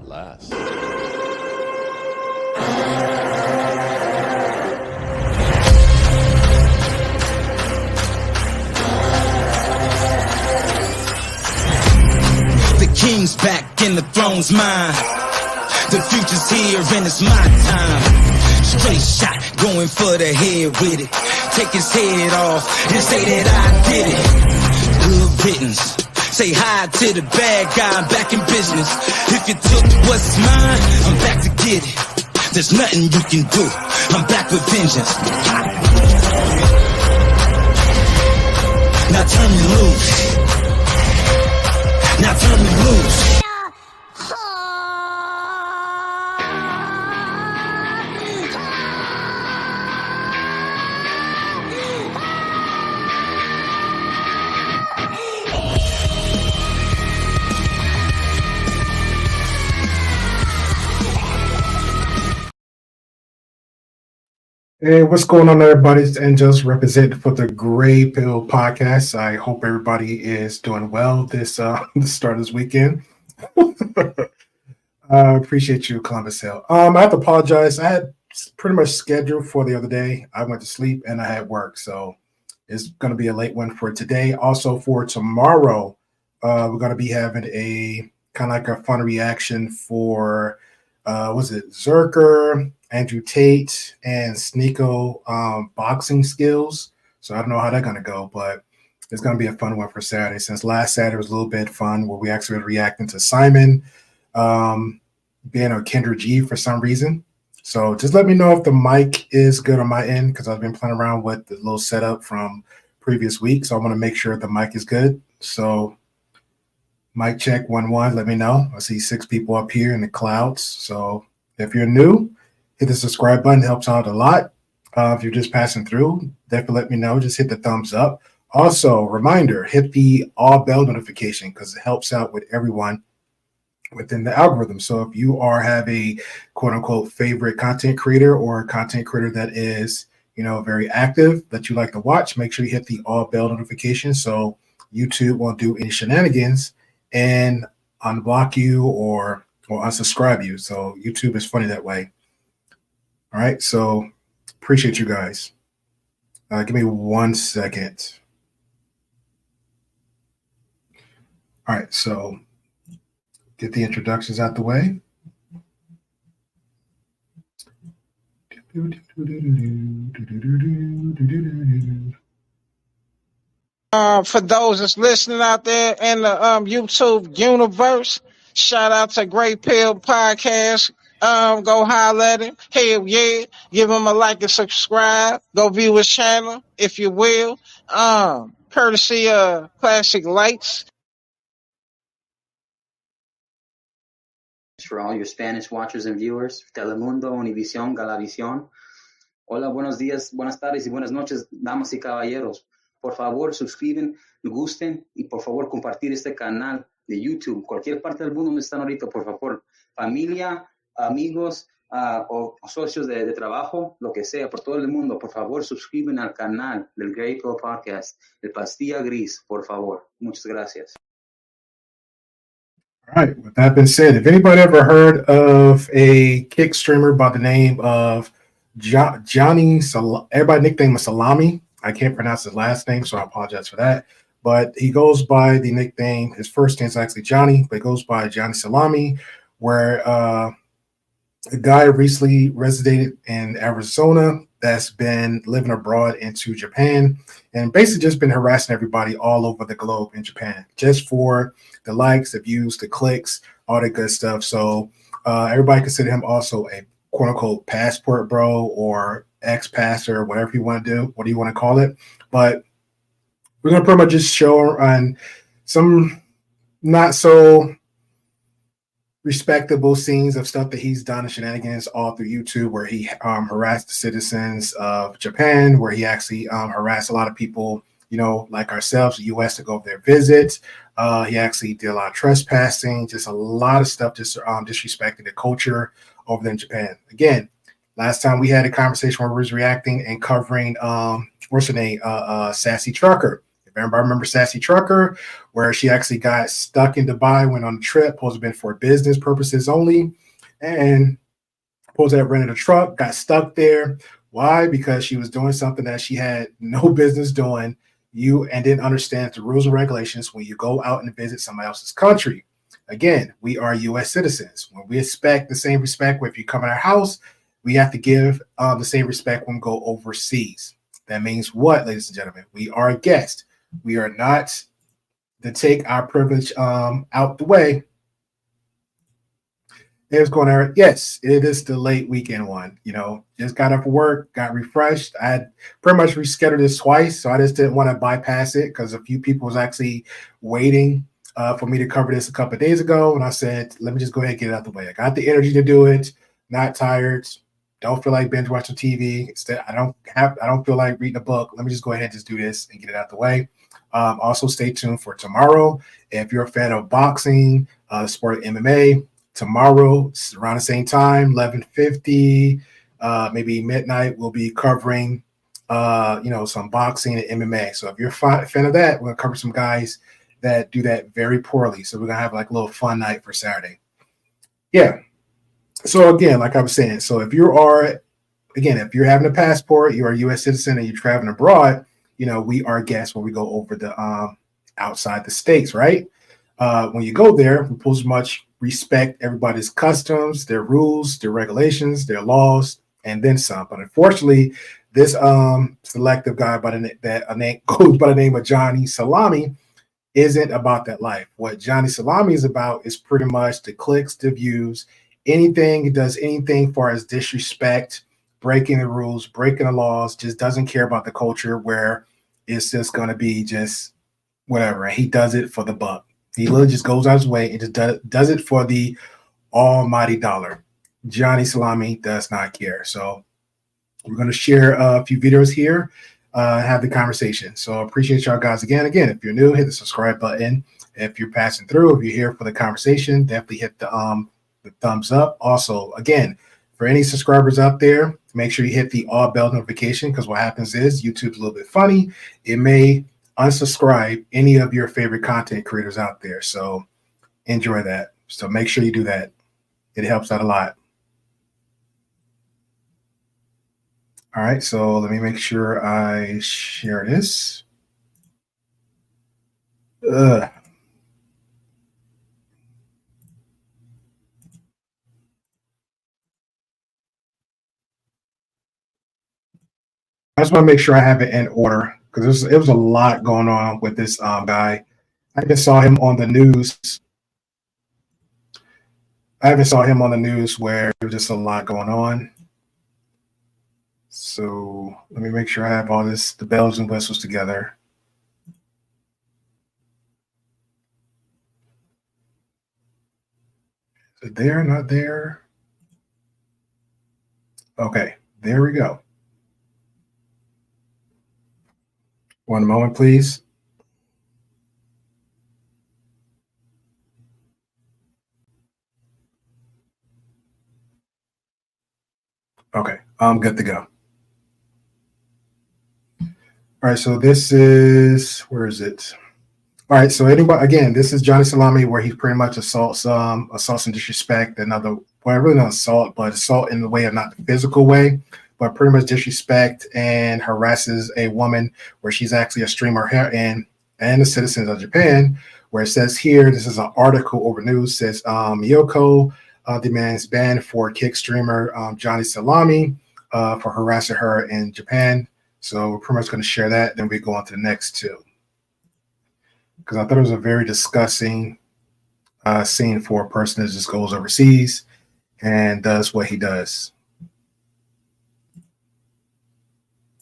last. The king's back and the throne's mine. The future's here and it's my time. Straight shot, going for the head with it. Take his head off and say that I did it. Good riddance. Say hi to the bad guy, I'm back in business. If you took what's mine, I'm back to get it. There's nothing you can do, I'm back with vengeance. Now turn me loose. Now turn me loose. Hey, what's going on, everybody? It's Angels representing for the Gray Pill Podcast. I hope everybody is doing well this the start of this weekend. Appreciate you, Columbus Hill. I have to apologize. I had pretty much scheduled for the other day. I went to sleep and I had work, so it's going to be a late one for today. Also for tomorrow, we're going to be having a kind of like a fun reaction for was it Zerker, Andrew Tate, and Sneeko boxing skills. So I don't know how that's going to go, but it's going to be a fun one for Saturday. Since last Saturday was a little bit fun where we actually were reacting to Simon being a Kendra G for some reason. So just let me know if the mic is good on my end because I've been playing around with the little setup from previous week. So I want to make sure the mic is good. So mic check 1-1. Let me know. I see 6 people up here in the clouds. So if you're new, hit the subscribe button. It helps out a lot. If you're just passing through, definitely let me know. Just hit the thumbs up. Also, reminder, hit the all bell notification because it helps out with everyone within the algorithm. So if you have a quote unquote favorite content creator or a content creator that is, very active that you like to watch, make sure you hit the all bell notification so YouTube won't do any shenanigans and unblock you or unsubscribe you. So YouTube is funny that way. All right, so appreciate you guys. Give me 1 second. All right, so get the introductions out the way. For those that's listening out there in the YouTube universe, shout out to Great Pill Podcast. Go holler at him. Hell yeah. Give him a like and subscribe. Go view his channel, if you will. Courtesy of Classic Lights. For all your Spanish watchers and viewers, Telemundo, Univision, Galavisión. Hola, buenos días, buenas tardes y buenas noches, damas y caballeros. Por favor, suscriben, gusten y por favor compartir este canal de YouTube. Cualquier parte del mundo donde están ahorita, por favor. Familia, amigos o socios de trabajo, lo que sea, por todo el mundo, por favor, suscriben al canal del TheGreyPillPodcast, el Pastilla Gris, por favor. Muchas gracias. All right, with that being said, if anybody ever heard of a kick streamer by the name of Johnny, everybody nicknamed him Salami. I can't pronounce his last name, so I apologize for that. But he goes by the nickname, his first name is actually Johnny, but he goes by Johnny Salami, where a guy recently resided in Arizona that's been living abroad into Japan and basically just been harassing everybody all over the globe in Japan just for the likes, the views, the clicks, all that good stuff. So everybody consider him also a quote unquote passport bro or ex-pastor, whatever you want to do, what do you want to call it. But we're going to pretty much just show on some not so respectable scenes of stuff that he's done in shenanigans all through YouTube, where he harassed the citizens of Japan, where he actually harassed a lot of people, like ourselves, the U.S., to go over there visit. He actually did a lot of trespassing, just a lot of stuff, just disrespecting the culture over there in Japan. Again, last time we had a conversation where we was reacting and covering, what's her name, Sassy Trucker. If everybody remember Sassy Trucker, where she actually got stuck in Dubai, went on a trip, supposed to have been for business purposes only, and supposed to have rented a truck, got stuck there. Why? Because she was doing something that she had no business doing, and didn't understand the rules and regulations when you go out and visit somebody else's country. Again, we are U.S. citizens. When we expect the same respect if you come in our house, we have to give the same respect when we go overseas. That means what, ladies and gentlemen? We are a guest. We are not to take our privilege out the way. It's going to, yes, it is the late weekend one. Just got up for work, got refreshed. I had pretty much rescheduled this twice, so I just didn't want to bypass it because a few people was actually waiting for me to cover this a couple of days ago, and I said, let me just go ahead and get it out the way. I got the energy to do it. Not tired. Don't feel like binge watching TV. Instead, I don't feel like reading a book. Let me just go ahead and just do this and get it out the way. Also, stay tuned for tomorrow. If you're a fan of boxing, sport MMA. Tomorrow, around the same time, 11:50, maybe midnight, we'll be covering, some boxing and MMA. So if you're a fan of that, we're going to cover some guys that do that very poorly. So we're going to have like a little fun night for Saturday. Yeah. So again, like I was saying, so if you're having a passport, you're a U.S. citizen and you're traveling abroad, we are guests when we go over the outside the states, right? When you go there, we pretty much respect everybody's customs, their rules, their regulations, their laws, and then some. But unfortunately, this selective guy that goes by the name of Johnny Salami isn't about that life. What Johnny Salami is about is pretty much the clicks, the views, anything. He does anything for his disrespect, breaking the rules, breaking the laws, just doesn't care about the culture where it's just going to be just whatever. And he does it for the buck. He literally just goes out his way and just does it for the almighty dollar. Johnny Salami does not care. So we're going to share a few videos here, have the conversation. So appreciate y'all guys again. Again, if you're new, hit the subscribe button. If you're passing through, if you're here for the conversation, definitely hit the thumbs up. Also, again, for any subscribers out there, make sure you hit the all bell notification, because what happens is YouTube's a little bit funny. It may unsubscribe any of your favorite content creators out there. So enjoy that. So make sure you do that. It helps out a lot. All right. So let me make sure I share this. I just want to make sure I have it in order, because it was a lot going on with this guy. I just saw him on the news. I haven't saw him on the news where there was just a lot going on. So let me make sure I have all the bells and whistles together. Is it there? Not there? Okay, there we go. One moment, please. Okay, I'm good to go. All right, so this is, where is it? All right, so anybody, again, this is Johnny Salami, where he pretty much assaults and disrespect another, well, really not assault, but assault in the way of not the physical way, but pretty much disrespect and harasses a woman where she's actually a streamer here and a citizen of Japan, where it says here, this is an article over news, says Miyoko demands ban for kick streamer Johnny Salami for harassing her in Japan. So we're pretty much going to share that. Then we go on to the next two, because I thought it was a very disgusting scene for a person that just goes overseas and does what he does.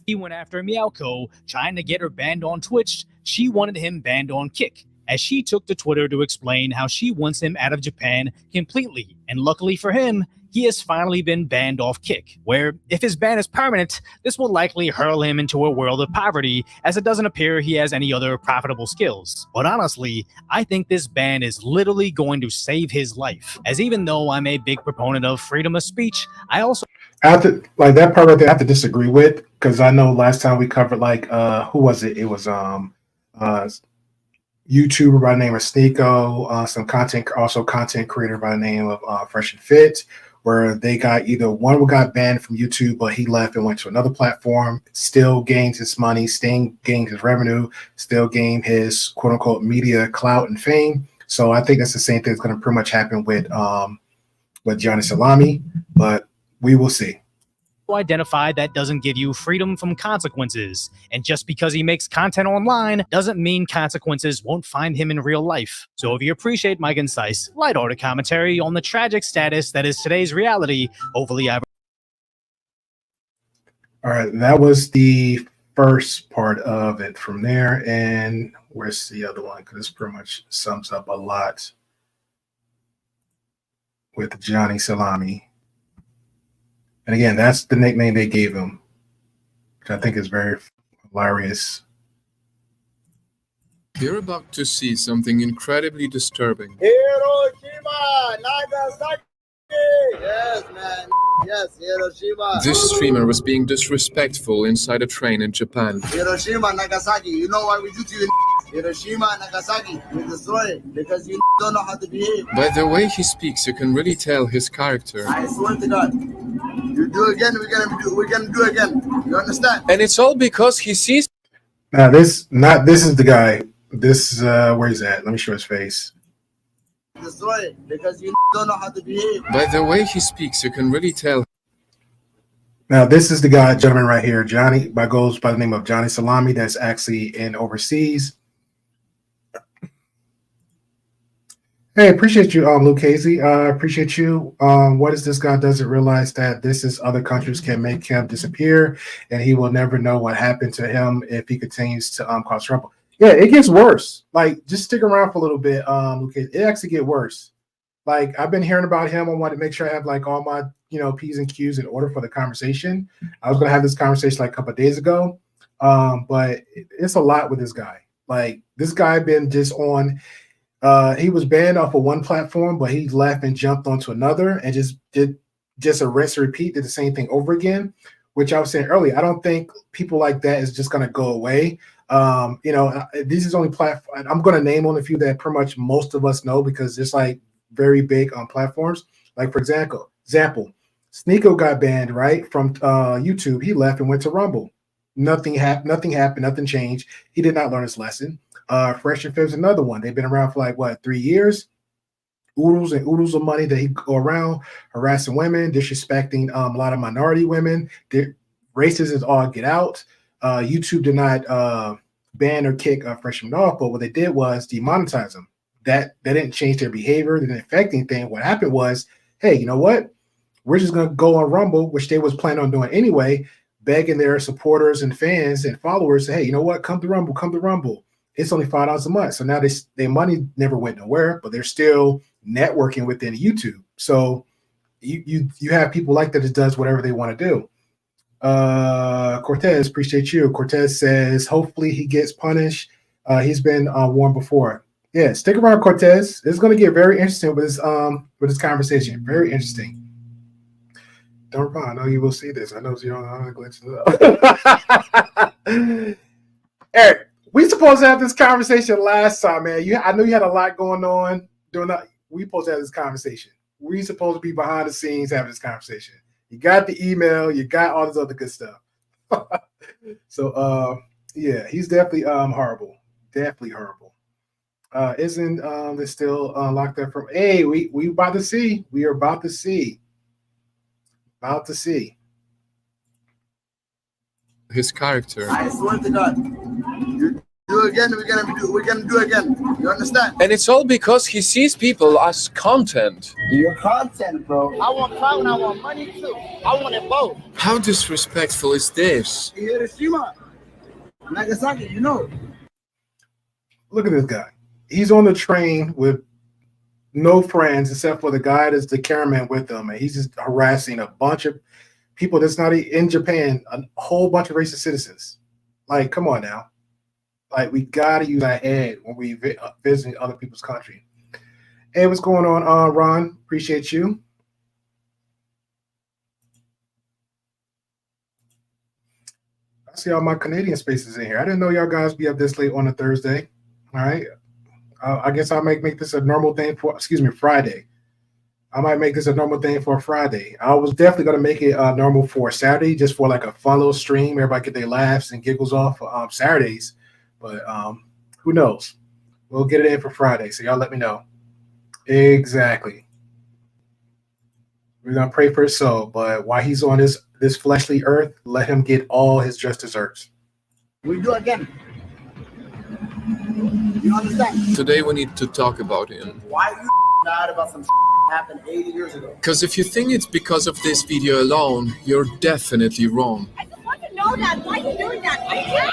He went after Miyako, trying to get her banned on Twitch. She wanted him banned on Kick, as she took to Twitter to explain how she wants him out of Japan completely. And luckily for him, he has finally been banned off Kick, where if his ban is permanent, this will likely hurl him into a world of poverty, as it doesn't appear he has any other profitable skills. But honestly, I think this ban is literally going to save his life, as even though I'm a big proponent of freedom of speech, I also like that part right there, I have to disagree with, because I know last time we covered who was it? It was YouTuber by the name of Sneeko, some content creator by the name of Fresh and Fit, where they got either one got banned from YouTube, but he left and went to another platform, still gained his money, gained his revenue, still gained his quote unquote media clout and fame. So I think that's the same thing that's going to pretty much happen with Johnny Salami, but we will see. Identify that doesn't give you freedom from consequences. And just because he makes content online doesn't mean consequences won't find him in real life. So if you appreciate my concise, lighthearted commentary on the tragic status that is today's reality, overly All right, that was the first part of it from there. And where's the other one? Because this pretty much sums up a lot with Johnny Salami. And again, that's the nickname they gave him, which I think is very hilarious. You're about to see something incredibly disturbing. Hiroshima, Nagasaki. Yes, man. Yes, Hiroshima. This streamer was being disrespectful inside a train in Japan. Hiroshima, Nagasaki. You know what we do to you? Hiroshima, Nagasaki. We destroy it because you don't know how to behave. By the way he speaks, you can really tell his character. I swear to God. You do again, we're gonna do again. You understand? And it's all because he sees. Now this is the guy. This is where he's at. Let me show his face. Destroy it because you don't know how to behave. By the way he speaks, you can really tell. Now this is the guy, gentleman right here, Johnny, goes by the name of Johnny Salami. That's actually in overseas. Hey, appreciate you, Luke Casey. Appreciate you. What is this guy doesn't realize that this is other countries can make him disappear, and he will never know what happened to him if he continues to cause trouble. Yeah, it gets worse. Like, just stick around for a little bit, Luke Casey. It actually get worse. Like, I've been hearing about him. I wanted to make sure I have like all my P's and Q's in order for the conversation. I was gonna have this conversation like a couple of days ago, but it's a lot with this guy. Like, this guy been just on. He was banned off of one platform, but he left and jumped onto another and just did a rinse and repeat, did the same thing over again, which I was saying earlier. I don't think people like that is just going to go away. This is only platform. I'm going to name on a few that pretty much most of us know because it's like very big on platforms. Like, for example, Sneeko got banned, right, from YouTube. He left and went to Rumble. Nothing happened. Nothing changed. He did not learn his lesson. Fresh and Fit's another one. They've been around for like 3 years. Oodles and oodles of money that he go around harassing women, disrespecting a lot of minority women. Racist is all get out. YouTube did not ban or kick Freshman off, but what they did was demonetize them. That didn't change their behavior. They didn't affect anything. What happened was, hey, you know what? We're just gonna go on Rumble, which they was planning on doing anyway, begging their supporters and fans and followers, hey, you know what? Come to Rumble. It's only $5 a month. So now their money never went nowhere, but they're still networking within YouTube. So you have people like that does whatever they want to do. Cortez, appreciate you. Cortez says, hopefully he gets punished. He's been warned before. Yeah, stick around, Cortez. It's going to get very interesting with this conversation. Very interesting. Don't run. I know you will see this. I know you're on the glitches. Eric, we supposed to have this conversation last time, man. I know you had a lot going on doing that. We supposed to have this conversation. We supposed to be behind the scenes having this conversation. You got the email, you got all this other good stuff. So yeah, he's definitely horrible. Definitely horrible. Isn't they still locked up from we about to see. We are about to see. About to see. His character. I swear to God. You do again, we're gonna do again. You understand? And it's all because he sees people as content. Your content, bro. I want power and I want money too. I want it both. How disrespectful is this? Hiroshima, Nagasaki, you know. Look at this guy. He's on the train with no friends except for the guy that's the cameraman with him, and he's just harassing a bunch of people that's not in Japan, a whole bunch of racist citizens. Like, come on now. Like, we got to use our head when we visit other people's country. Hey, what's going on, Ron? Appreciate you. I see all my Canadian spaces in here. I didn't know y'all guys be up this late on a Thursday. All right. I guess I'll make this a normal thing for, Friday. I might make this a normal thing for a Friday. I was definitely going to make it normal for Saturday, just for like a fun little stream. Everybody get their laughs and giggles off Saturdays. But who knows? We'll get it in for Friday. So y'all let me know. Exactly. We're going to pray for his soul. But while he's on this fleshly earth, let him get all his just desserts. We do again. You understand? Today we need to talk about him. Why are you mad about some happened 80 years ago? Because if you think it's because of this video alone, you're definitely wrong. I just want to know that. Why are you doing that?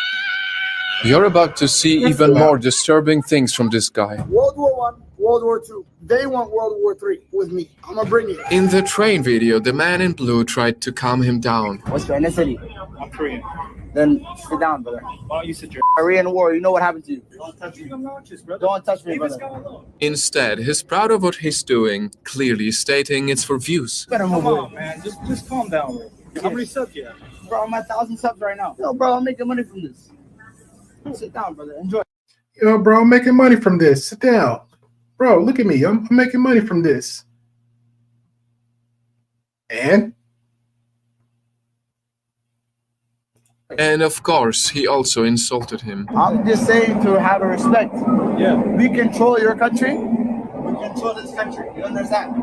You're about to see even more disturbing things from this guy. World War I, World War II. They want World War III with me. I'm gonna bring it. In the train video, the man in blue tried to calm him down. What's your ethnicity? I'm Korean. Then sit down, brother. Why don't you sit your Korean War, you know what happened to you. Don't touch me. I'm not just, brother. Don't touch me, Leave this brother. guy alone. Instead, he's proud of what he's doing, clearly stating it's for views. Better move Come away. on, man. Just calm down, bro. How many subs you have? Bro, I'm at 1,000 subs right now. Yo, bro, I'm making money from this. Sit down, brother. Enjoy. Yo, bro, I'm making money from this. Sit down. Bro, look at me. I'm making money from this. And of course, he also insulted him. I'm just saying to have a respect. Yeah. We control your country. We control this country. You understand?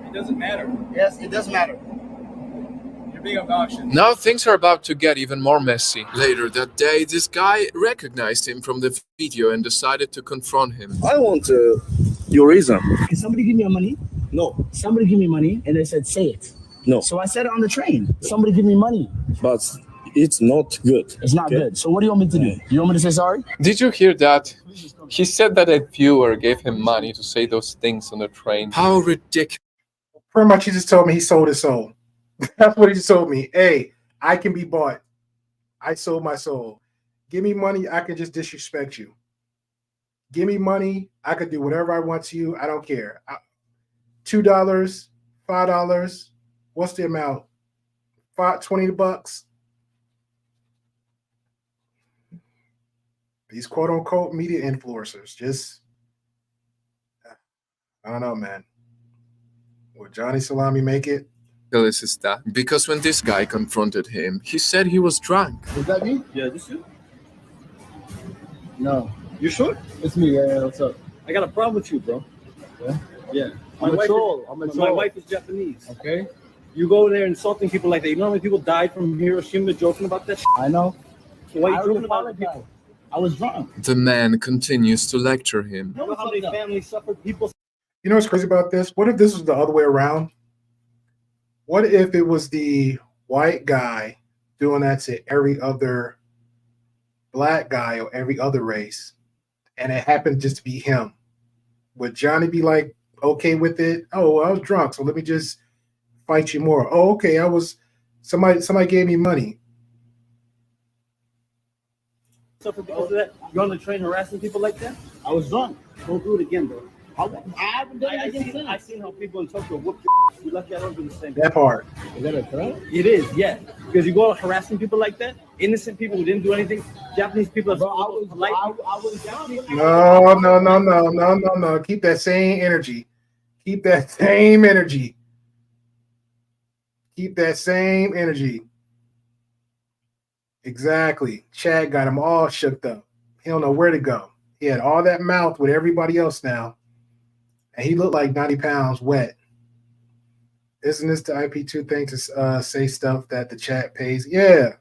It doesn't matter. Yes, it does matter. You're being obnoxious. Now things are about to get even more messy. Later that day, this guy recognized him from the video and decided to confront him. I want your reason. Can somebody give me money? No, Somebody give me money, and they said, say it. no, So I said it on the train. Somebody give me money. but it's not good. It's not Okay. good. So what do you want me to do? You want me to say sorry? Did you hear that? He said that a viewer gave him money to say those things on the train. How ridiculous. pretty much he just told me he sold his soul. That's what he just told me. Hey, I can be bought. I sold my soul. Give me money, I can just disrespect you. Give me money, I could do whatever I want to you. I don't care. $2, $5. What's the amount? $20. These quote unquote media influencers just, I don't know, man. Will Johnny Salami make it? Is that? Because when this guy confronted him, he said he was drunk. Is that me? Yeah, this is. No. You sure? It's me. Yeah, what's up? I got a problem with you, bro. Yeah? Yeah. I'm a troll. My wife is Japanese. Okay. You go there insulting people like that. You know how many people died from Hiroshima joking about that shit? I know. So why I are you joking about it? apologize. I was drunk. The man continues to lecture him. You know how many families suffered? People. You know what's crazy about this? What if this was the other way around? What if it was the white guy doing that to every other black guy or every other race, and it happened just to be him? Would Johnny be like okay with it? Oh, well, I was drunk, so let me just fight you more. Oh, okay, I was somebody gave me money. Suffer because of that? You're on the train harassing people like that? I was drunk. Don't do it again, bro. I haven't done it again I seen how people in Tokyo whoop your. We lucky I don't do the same. That part. Is that a threat? It is, yeah. Because you go out harassing people like that, innocent people who didn't do anything. Japanese people are Bro, I was polite. I was drunk. No. Keep that same energy. Keep that same energy. Keep that same energy. Exactly. Chad got him all shook up. He don't know where to go. He had all that mouth with everybody else now. And he looked like 90 pounds wet. Isn't this the IP2 thing to say stuff that the chat pays? Yeah.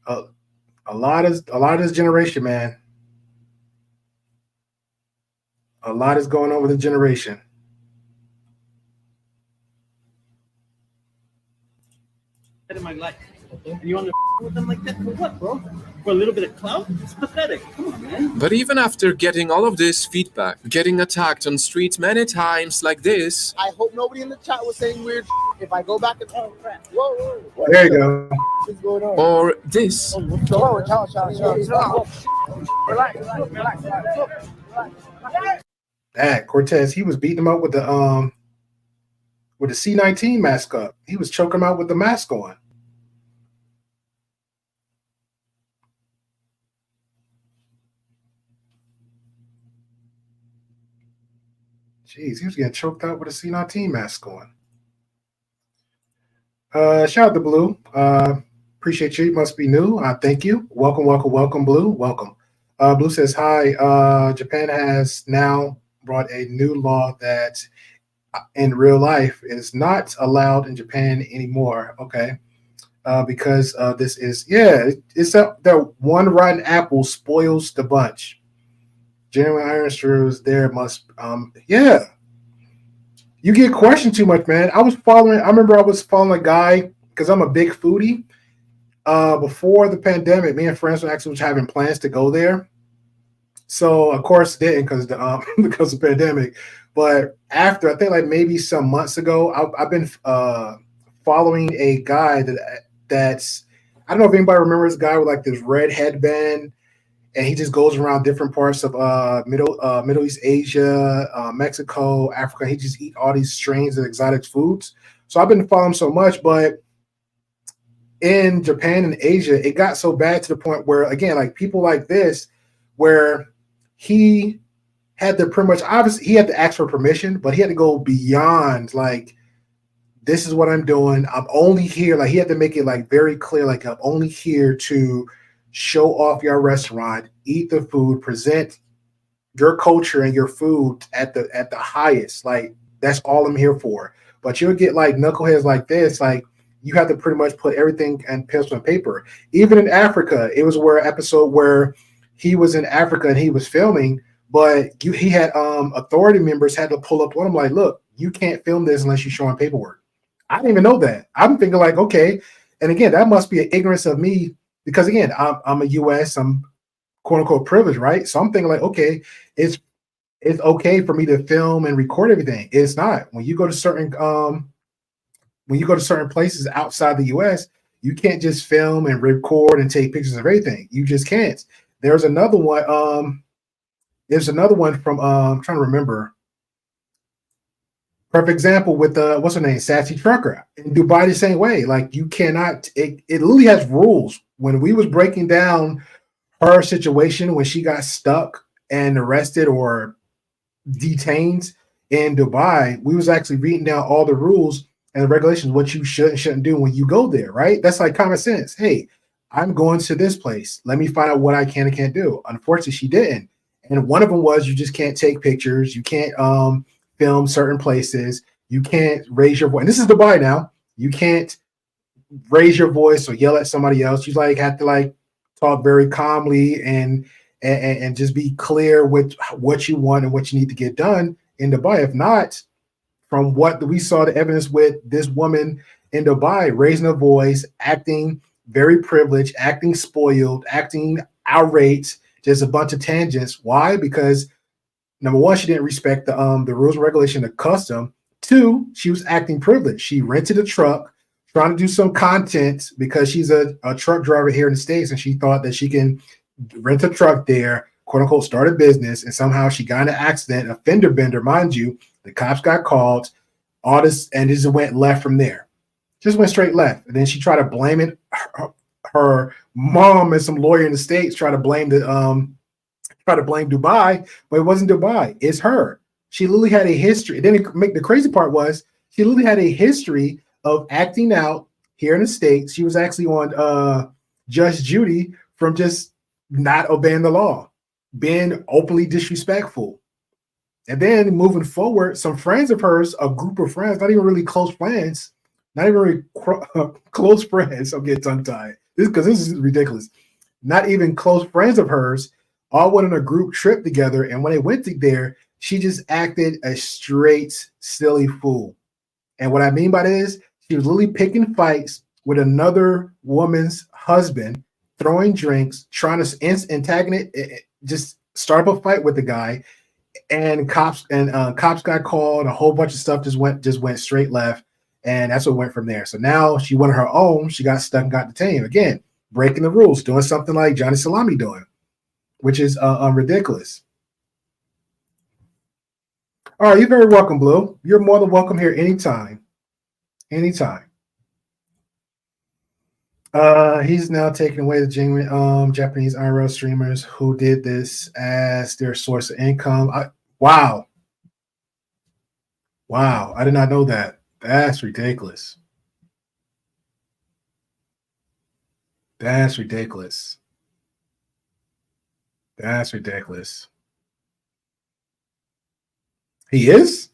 A lot of this generation, man. A lot is going on with the generation. In my life. And you on the with them like that for what, bro? For a little bit of clout? It's pathetic. Come on, man. But even after getting all of this feedback, getting attacked on streets many times like this, I hope nobody in the chat was saying weird if I go back and whoa. There you go. What's going on? or this, That Cortez, he was beating him up with the C-19 mask up. He was choking him out with the mask on. Jeez, he was getting choked out with a C19 mask on. Shout out to Blue. Appreciate you. You must be new. Thank you. Welcome, Blue. Welcome. Blue says, hi. Japan has now brought a new law that in real life is not allowed in Japan anymore. Okay. Because this is, it's that one rotten apple spoils the bunch. Genuine iron screws there must, you get questioned too much, man. I remember I was following a guy because I'm a big foodie. Before the pandemic, me and friends were actually having plans to go there. So of course didn't because because of the pandemic. But after, I think like maybe some months ago, I've been following a guy that's, I don't know if anybody remembers this guy with like this red headband, and he just goes around different parts of Middle East Asia, Mexico, Africa. He just eat all these strange and exotic foods. So I've been following so much, but in Japan and Asia, it got so bad to the point where, again, like people like this, where he had to pretty much, obviously he had to ask for permission, but he had to go beyond like, this is what I'm doing. I'm only here. Like he had to make it like very clear, like I'm only here to show off your restaurant, eat the food, present your culture and your food at the highest. Like that's all I'm here for. But you'll get like knuckleheads like this, like you have to pretty much put everything in pencil and paper. Even in Africa, it was an episode where he was in Africa and he was filming, but he had authority members had to pull up on him like, look, you can't film this unless you're showing paperwork. I didn't even know that. I'm thinking like, okay. And again, that must be an ignorance of me because again, I'm a US, I'm quote unquote privileged, right? So I'm thinking like, okay, it's okay for me to film and record everything. It's not. When you go to certain places outside the US, you can't just film and record and take pictures of everything. You just can't. There's another one. There's another one from I'm trying to remember. Perfect example with what's her name, Sassy Trucker in Dubai. The same way, like you cannot. It literally has rules. When we was breaking down her situation when she got stuck and arrested or detained in Dubai, we was actually reading down all the rules and the regulations, what you should and shouldn't do when you go there. Right? That's like common sense. Hey, I'm going to this place. Let me find out what I can and can't do. Unfortunately, she didn't. And one of them was you just can't take pictures. You can't film certain places. You can't raise your voice. And this is Dubai now. You can't raise your voice or yell at somebody else. You like have to like talk very calmly and just be clear with what you want and what you need to get done in Dubai. If not, from what we saw the evidence with this woman in Dubai raising her voice, acting very privileged, acting spoiled, acting irate, just a bunch of tangents. Why? Because number one, she didn't respect the rules and regulation, the custom. Two, she was acting privileged. She rented a truck, trying to do some content because she's a truck driver here in the States, and she thought that she can rent a truck there, quote unquote, start a business, and somehow she got in an accident, a fender bender, mind you. The cops got called, all this, and it just went left from there. Just went straight left. And then she tried to blame it. Her mom and some lawyer in the States try to blame Dubai, but it wasn't Dubai. It's her. She literally had a history. Then the crazy part was she literally had a history of acting out here in the States. She was actually on Judge Judy from just not obeying the law, being openly disrespectful. And then moving forward, some friends of hers, a group of friends, not even really close friends, not even really close friends. I'm getting tongue-tied. This is ridiculous. Not even close friends of hers all went on a group trip together. And when they went there, she just acted a straight silly fool. And what I mean by this, she was literally picking fights with another woman's husband, throwing drinks, trying to antagonize, just start up a fight with the guy. And cops got called. A whole bunch of stuff just went straight left. And that's what went from there. So now she went on her own. She got stuck and got detained. Again, breaking the rules, doing something like Johnny Salami doing, which is ridiculous. All right, you're very welcome, Blue. You're more than welcome here anytime. Anytime. He's now taking away the genuine Japanese IRL streamers who did this as their source of income. Wow. Wow, I did not know that. That's ridiculous. That's ridiculous. That's ridiculous. He is?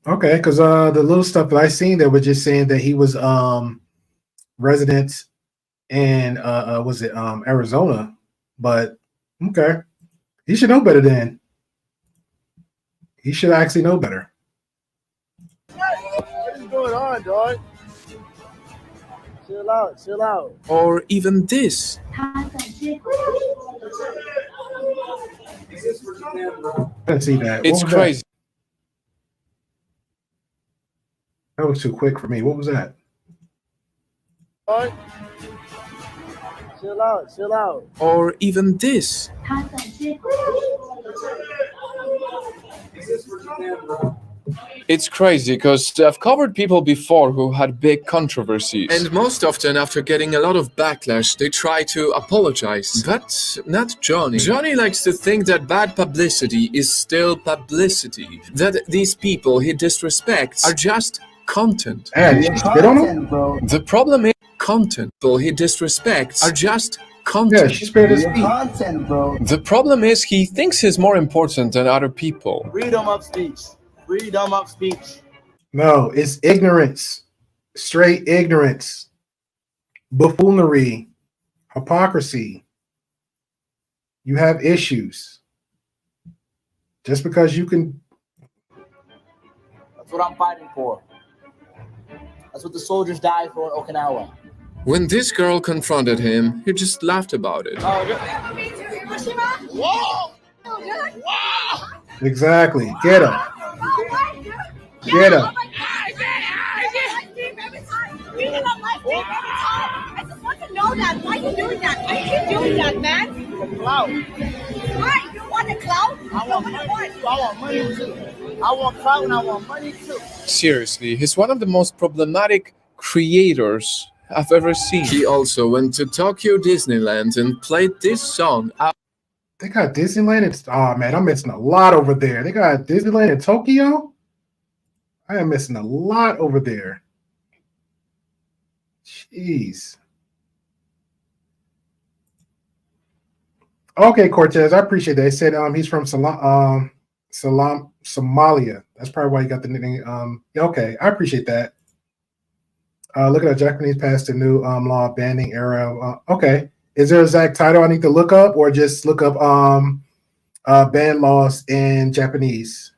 Okay, because the little stuff that I seen that was just saying that he was resident in was it Arizona, but okay. He should know better then. He should actually know better. What is going on, dog? Chill out, chill out. Or even this. I didn't see that. It's What was crazy. That was too quick for me. What was that? Dog. Chill out, chill out. Or even this. It's crazy because I've covered people before who had big controversies. And most often, after getting a lot of backlash, they try to apologize. But not Johnny. Johnny likes to think that bad publicity is still publicity. That these people he disrespects are just content. Hey, spit on him? The problem is content. People he disrespects are just content. Yeah, she spared his feet. Content, bro. The problem is he thinks he's more important than other people. Freedom of speech. Freedom of speech. No, it's ignorance. Straight ignorance. Buffoonery. Hypocrisy. You have issues. Just because you can. That's what I'm fighting for. That's what the soldiers died for in Okinawa. When this girl confronted him, he just laughed about it. Whoa! Exactly. Get him. Get him. I just want to know that. Why are you doing that? Why are you doing that, man? Clout. Why? You want a clout? I want money too. I want money too. I want clout and I want money too. Seriously, he's one of the most problematic creators I've ever seen. He also went to Tokyo Disneyland and played this song out. They got Disneyland. Oh man, I'm missing a lot over there. They got Disneyland in Tokyo. I am missing a lot over there. Jeez. Okay, Cortez, I appreciate that. They said he's from Somalia. That's probably why you got the nickname. Okay, I appreciate that. Look at that Japanese passed a new law banning era. Okay. Is there an exact title I need to look up, or just look up ban laws in Japanese?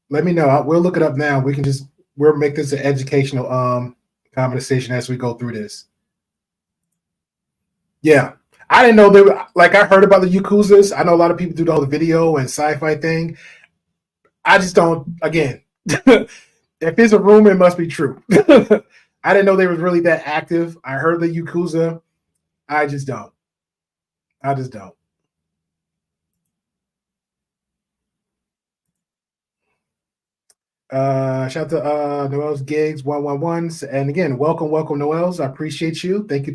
Let me know. We'll look it up now. We'll make this an educational conversation as we go through this. Yeah. I didn't know I heard about the Yakuzas. I know a lot of people do the whole video and sci-fi thing. I just don't, again, if it's a rumor, it must be true. I didn't know they was really that active. I heard the Yakuza. I just don't. Shout out to Noel's Gigs 111. And again, welcome, Noel's. I appreciate you. Thank you.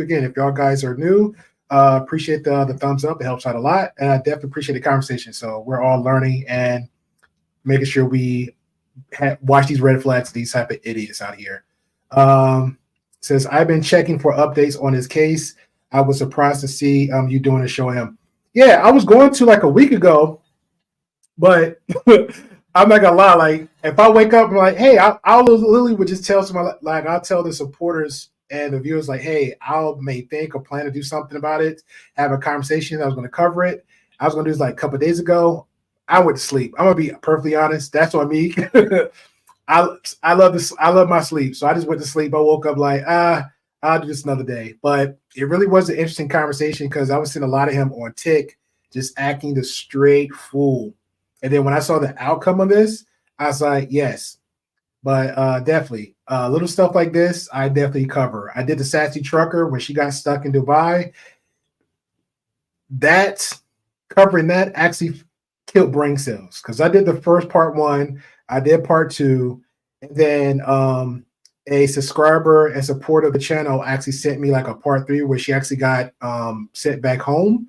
Again, if y'all guys are new, appreciate the thumbs up. It helps out a lot. And I definitely appreciate the conversation. So we're all learning and making sure we watch these red flags, these type of idiots out here. Says, I've been checking for updates on his case. I was surprised to see you doing a show him. Yeah, I was going to like a week ago, but I'm not gonna lie. Like, if I wake up and like, hey, I'll literally would just tell someone, like, I'll tell the supporters and the viewers, like, hey, may think or plan to do something about it, have a conversation. I was going to cover it. I was going to do this like a couple of days ago. I went to sleep. I'm gonna be perfectly honest. That's on me. I love this. I love my sleep. So I just went to sleep. I woke up like, I'll do this another day. But it really was an interesting conversation because I was seeing a lot of him on Tick just acting the straight fool. And then when I saw the outcome of this, I was like, yes. But definitely, little stuff like this, I definitely cover. I did the Sassy Trucker when she got stuck in Dubai. Covering that actually killed brain cells because I did the first part 1, I did part 2, and then a subscriber and supporter of the channel actually sent me like a part 3 where she actually got sent back home.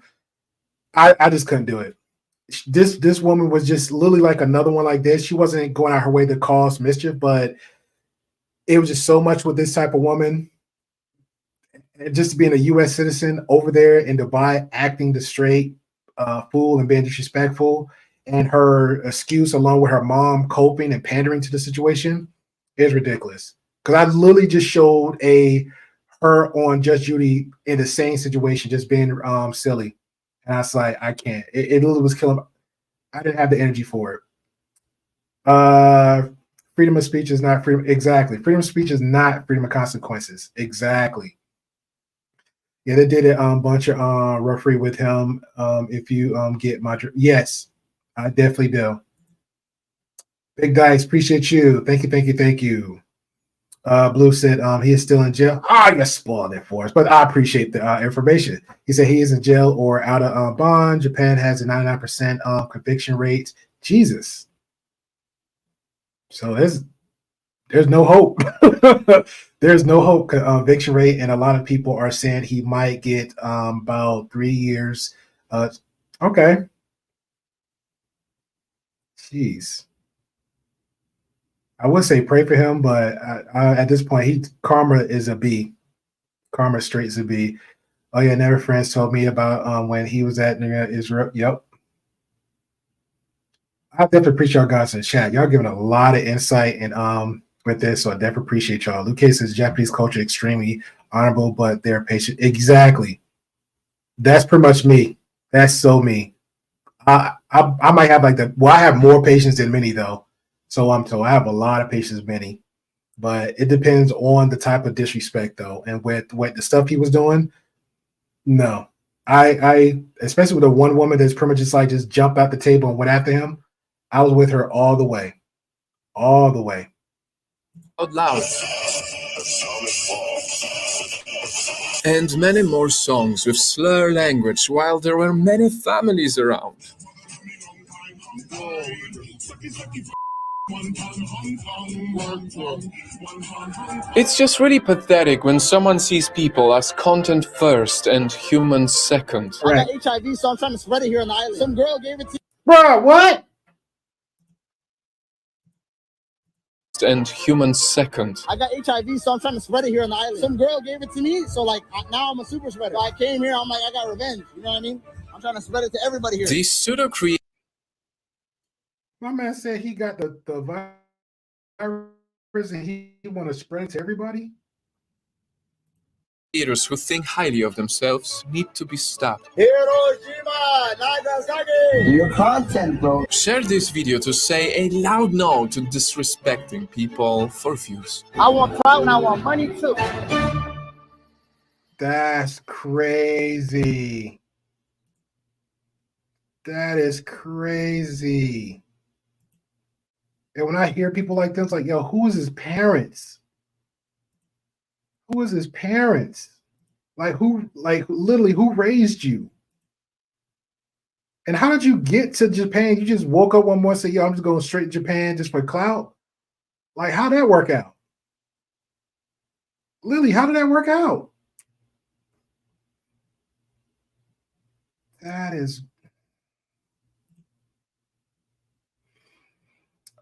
I just couldn't do it. This woman was just literally like another one like this. She wasn't going out her way to cause mischief, but it was just so much with this type of woman. And just being a U.S. citizen over there in Dubai, acting the straight fool and being disrespectful, and her excuse along with her mom coping and pandering to the situation is ridiculous. Because I literally just showed her on Judge Judy in the same situation, just being silly, and I was like, I can't. It literally was killing. I didn't have the energy for it. Freedom of speech is not freedom. Exactly. Freedom of speech is not freedom of consequences. Exactly. Yeah, they did a bunch of referee with him. If you get my yes, I definitely do. Big Dice, appreciate you. Thank you, thank you, thank you. Blue said he is still in jail. Ah, you spoiled it for us, but I appreciate the information. He said he is in jail or out of bond. Japan has a 99% conviction rate. Jesus. So there's no hope. There's no hope conviction rate, and a lot of people are saying he might get about 3 years. Okay. Jeez. I would say pray for him, but at this point, karma is a B. Karma straight is a B. Oh yeah, Never Friends told me about when he was at Israel. Yep. I definitely appreciate y'all guys in the chat. Y'all giving a lot of insight and with this, so I definitely appreciate y'all. Luke says Japanese culture extremely honorable, but they're patient. Exactly. That's pretty much me. That's so me. I might have I have more patience than many though. So I have a lot of patience with many. But it depends on the type of disrespect though. And with what the stuff he was doing, no. I especially with the one woman that's pretty much just jumped out the table and went after him. I was with her all the way. All the way. Out loud. And many more songs with slur language while there were many families around. It's just really pathetic when someone sees people as content first and humans second. I got HIV, so I'm trying to spread it here on the island. Some girl gave it to Bro, what? And humans second. I got HIV, so I'm trying to spread it here on the island. Some girl gave it to me, so now I'm a super spreader. So I came here, I'm like, I got revenge. You know what I mean? I'm trying to spread it to everybody here. These pseudo creators. My man said he got the virus and he want to spread it to everybody. Leaders who think highly of themselves need to be stopped. Hiroshima, Nagasaki! Your content, bro. Share this video to say a loud no to disrespecting people for views. I want clout and I want money too. That's crazy. That is crazy. And when I hear people like this, like, yo, who is his parents? Who is his parents? Literally, who raised you? And how did you get to Japan? You just woke up one morning and said, yo, I'm just going straight to Japan just for clout? Like, how'd that work out? Lily, how did that work out? That is...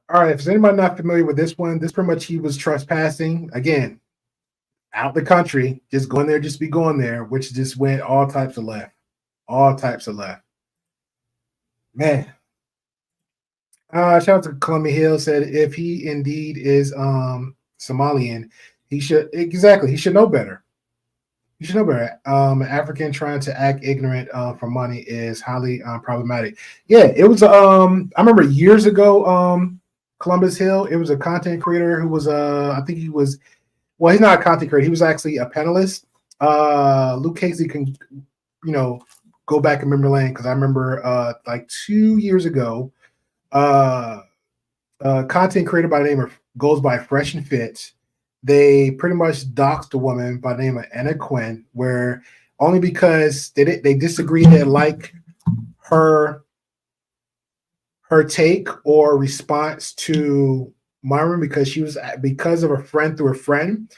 All right, if there's anybody not familiar with this one, this pretty much he was trespassing. Again, out the country, just going there, just be going there, which just went all types of left. All types of left. Man. Shout out to Columbia Hill, said if he indeed is Somalian, he should know better. You should know better. An African trying to act ignorant for money is highly problematic. Yeah, it was I remember years ago, Columbus Hill, it was a content creator who was I think he was, well, he's not a content creator, he was actually a panelist. Luke Casey can, go back in memory lane, because I remember 2 years ago, content creator by the name of goes by Fresh and Fit. They pretty much doxed a woman by the name of Anna Quinn, where only because they disagreed, they like her take or response to Myron, because of a friend through a friend,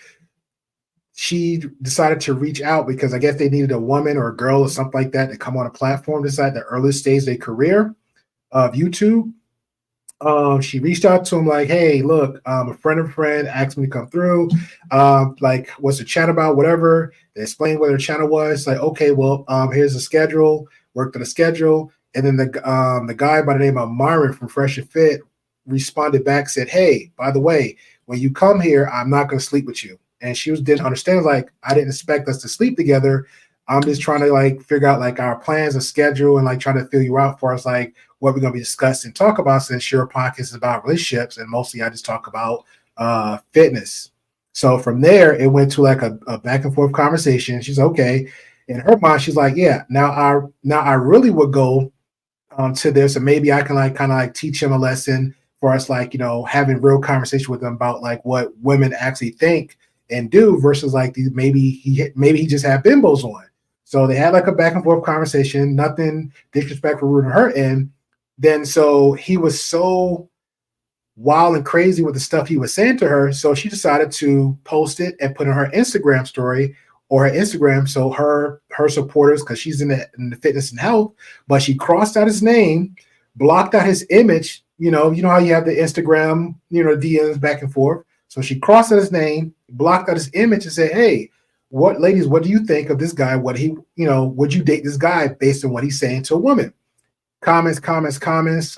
she decided to reach out because I guess they needed a woman or a girl or something like that to come on a platform, decide the early stage of their career. of YouTube. She reached out to him like, "Hey, look, a friend of a friend asked me to come through. Like, what's the chat about? Whatever." They explained what their channel was. Like, okay, well, here's the schedule. Worked on the schedule, and then the guy by the name of Myron from Fresh and Fit responded back, said, "Hey, by the way, when you come here, I'm not going to sleep with you." And she didn't understand. Like, I didn't expect us to sleep together. I'm just trying to like figure out like our plans and schedule and like trying to fill you out for us like what we're going to be discussing and talk about, since your podcast is about relationships and mostly I just talk about fitness. So from there it went to like a back and forth conversation. She's okay. In her mind, she's like, yeah, now I really would go to this, and maybe I can like kind of like teach him a lesson for us, like, you know, having real conversation with them about like what women actually think and do versus like these maybe he just had bimbos on. So they had like a back and forth conversation, nothing disrespectful rude on her end. Then so he was so wild and crazy with the stuff he was saying to her. So she decided to post it and put on her Instagram story or her Instagram. So her supporters, because she's in the fitness and health, but she crossed out his name, blocked out his image. You know how you have the Instagram, DMs back and forth. So she crossed out his name, blocked out his image, and said, "Hey, what do you think of this guy? Would you date this guy based on what he's saying to a woman?" Comments.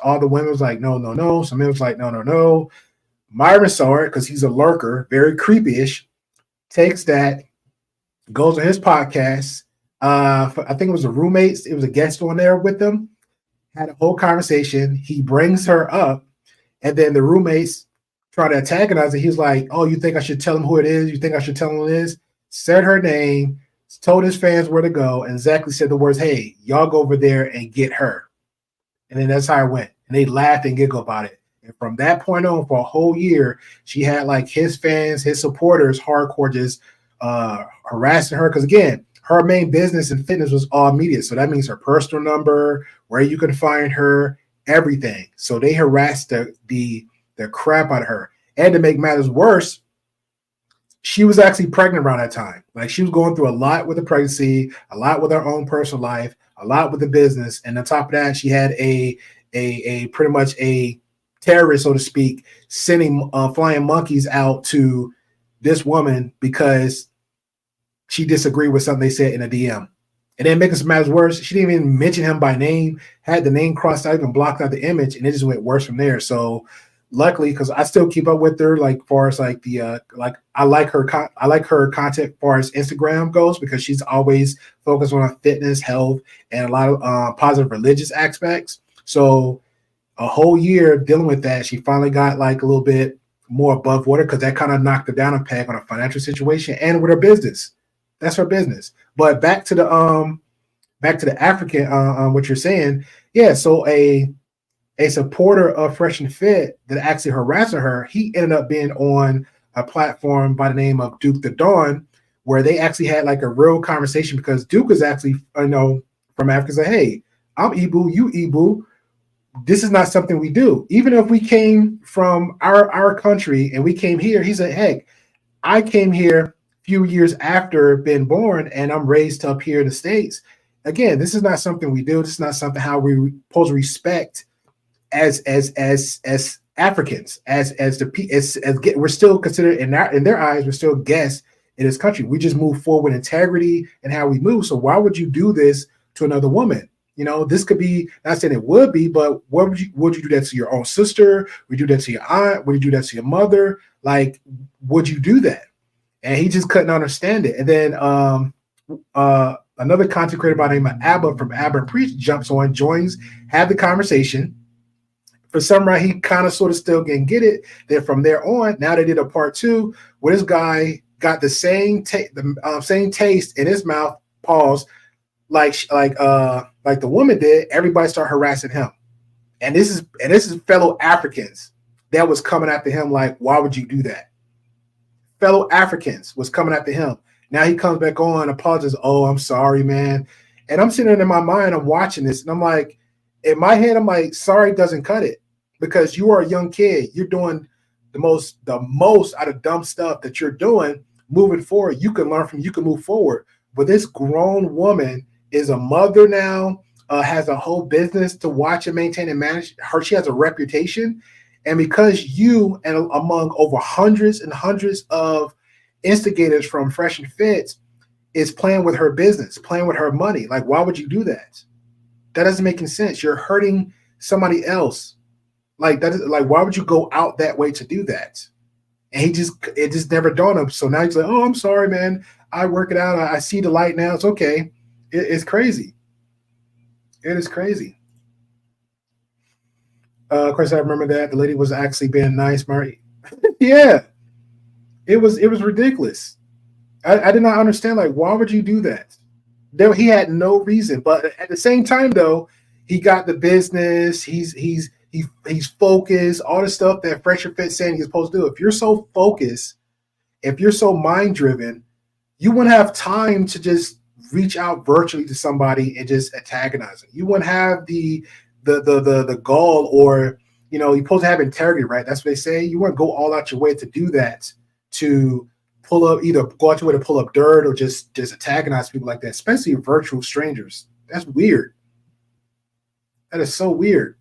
All the women was like, no. Some men was like, no. Myron saw it because he's a lurker, very creepy-ish. Takes that, goes on his podcast. I think it was the roommates. It was a guest on there with them. Had a whole conversation. He brings her up, and then the roommates try to antagonize it. He's like, "Oh, you think I should tell him who it is? You think I should tell him who it is?" Said her name, told his fans where to go, and exactly said the words, "Hey, y'all go over there and get her." And then that's how it went. And they laughed and giggled about it. And from that point on, for a whole year, she had like his fans, his supporters, hardcore just harassing her. Because again, her main business in fitness was all media. So that means her personal number, where you can find her, everything. So they harassed the crap out of her. And to make matters worse, she was actually pregnant around that time. Like, she was going through a lot with the pregnancy, a lot with her own personal life, a lot with the business. And on top of that, she had a pretty much a terrorist, so to speak, sending flying monkeys out to this woman because she disagreed with something they said in a DM. And then making some matters worse, she didn't even mention him by name, had the name crossed out, even blocked out the image, and it just went worse from there. So luckily, because I still keep up with her, like far as like the I like her content far as Instagram goes, because she's always focused on fitness, health, and a lot of positive religious aspects. So a whole year dealing with that, she finally got like a little bit more above water, because that kind of knocked her down a peg on her financial situation and with her business. That's her business. But back to the African, what you're saying, yeah. So a supporter of Fresh and Fit that actually harassing her, he ended up being on a platform by the name of Duke the Dawn, where they actually had like a real conversation, because Duke is actually, from Africa, said, "Hey, I'm Ibu, you Ibu. This is not something we do. Even if we came from our country and we came here," he said, "Heck, I came here a few years after being born, and I'm raised up here in the States. Again, this is not something we do. This is not something how we supposed to respect as Africans, we're still considered in their eyes, we're still guests in this country. We just move forward with integrity and how we move. So why would you do this to another woman? This could be, not saying it would be, but would you do that to your own sister? Would you do that to your aunt? Would you do that to your mother? Like, would you do that?" And he just couldn't understand it. And then another content creator by the name of Abba from Abba and Preach jumps on, joins, have the conversation. For some reason, he kind of sort of still can get it. Then from there on, now they did a part 2 where this guy got the same taste in his mouth, pause, like the woman did. Everybody started harassing him, and this is fellow Africans that was coming after him. Like, why would you do that? Fellow Africans was coming after him. Now he comes back on, apologizes. "Oh, I'm sorry, man." And I'm sitting there in my mind, I'm watching this, and I'm like, in my head, I'm like, sorry doesn't cut it, because you are a young kid. You're doing the most out of dumb stuff that you're doing. Moving forward, you can learn from, you can move forward. But this grown woman is a mother now, has a whole business to watch and maintain and manage. She has a reputation, and because you and among over hundreds and hundreds of instigators from Fresh and Fit is playing with her business, playing with her money. Like, why would you do that? That doesn't make any sense. You're hurting somebody else. Like that is like, why would you go out that way to do that? And it just never dawned on him. So now he's like, oh, I'm sorry, man. I work it out. I see the light now. It's okay. It's crazy. It is crazy. Of course, I remember that the lady was actually being nice, Murray. Yeah, it was ridiculous. I did not understand. Like, why would you do that? He had no reason. But at the same time, though, he got the business. He's focused. All the stuff that Fresh and Fit saying he's supposed to do. If you're so focused, if you're so mind driven, you wouldn't have time to just reach out virtually to somebody and just antagonize them. You wouldn't have the gall, or you're supposed to have integrity, right? That's what they say. You wouldn't go all out your way to do that, to pull up, either go out your way to pull up dirt or just antagonize people like that, especially virtual strangers. That's weird. That is so weird.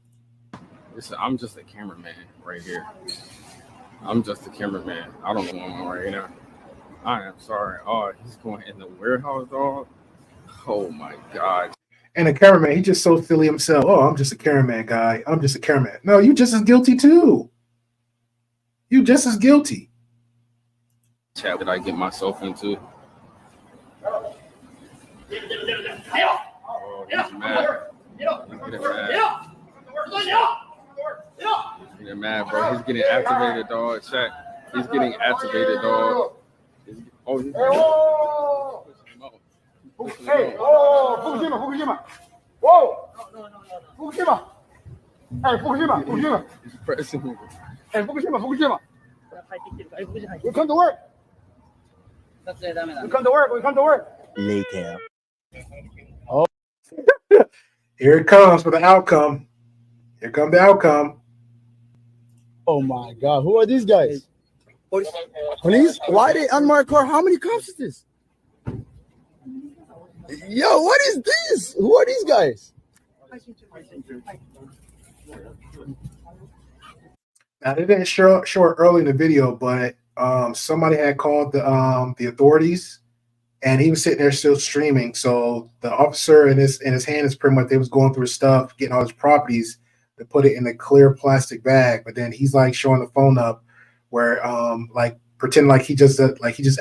Listen, I'm just a cameraman right here. I'm just a cameraman. I don't know what I'm on right now. I am sorry. Oh, he's going in the warehouse, dog. Oh my God. And a cameraman, he's just so silly himself. Oh, I'm just a cameraman guy. I'm just a cameraman. No, you just as guilty too. You just as guilty. Chat that I get myself into. Oh, he's mad. He's getting mad. He's getting mad, bro. He's getting activated, dog. Chat. He's getting activated, dog. He's Hey, Fukushima. Whoa. Fukushima. Hey, Fukushima. He's pressing me. Hey, Fukushima. We come to work. We come to work. Later. Oh. Here it comes for the outcome. Here comes the outcome. Oh my God. Who are these guys? Police? Why they unmarked car? How many cops is this? Yo, what is this? Who are these guys? Now they didn't show it early in the video, but somebody had called the authorities, and he was sitting there still streaming. So the officer in his hand is pretty much, they was going through his stuff, getting all his properties to put it in a clear plastic bag. But then he's like showing the phone up, where like pretending like he just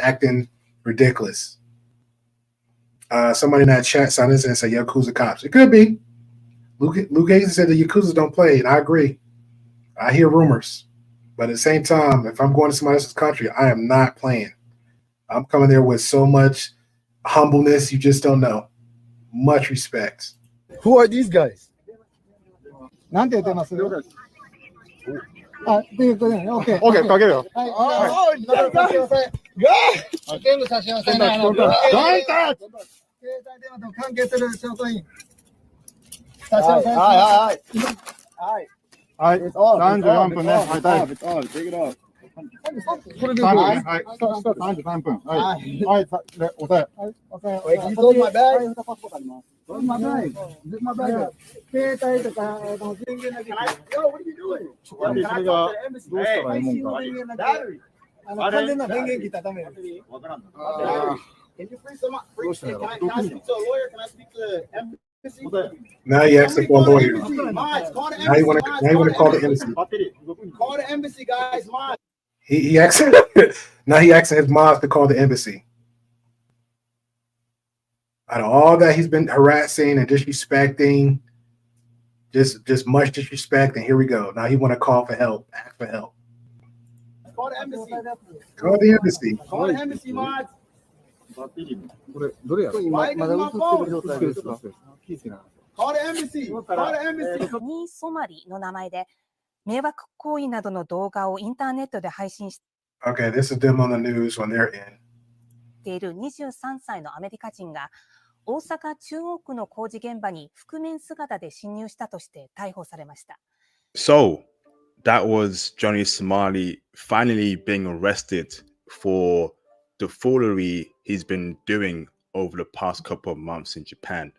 acting ridiculous. Somebody in that chat signed in and said Yakuza cops. It could be. Luke Hayes said the Yakuzas don't play, and I agree. I hear rumors, but at the same time, if I'm going to somebody else's country, I am not playing. I'm coming there with so much humbleness, you just don't know. Much respect. Who are these guys? Okay, It's on. Take it off. Wait, you stole my bag? Where's my bag? This is my bag. Yo, what are you doing? Can I talk to the embassy? Battery. Can you free some? Can I speak to a lawyer? Can I speak to the embassy? Now you asking for a lawyer. Now you want to call the embassy. Call the embassy, guys. He asking his moms to call the embassy. Out of all that he's been harassing and disrespecting, just much disrespect, and here we go. Now he want to call for help, ask for help. Call the embassy. Call the embassy. Call the embassy, mods. Why is my phone? Call the embassy. Call the embassy. にソマリの名前で迷惑行為などの動画をインターネットで配信し Okay, this is them on the news on their end. ている23歳のアメリカ人が大阪中央区の工事現場に覆面姿で侵入したとして逮捕されました。So, that was Johnny Somali finally being arrested for the foolery he's been doing over the past couple of months in Japan.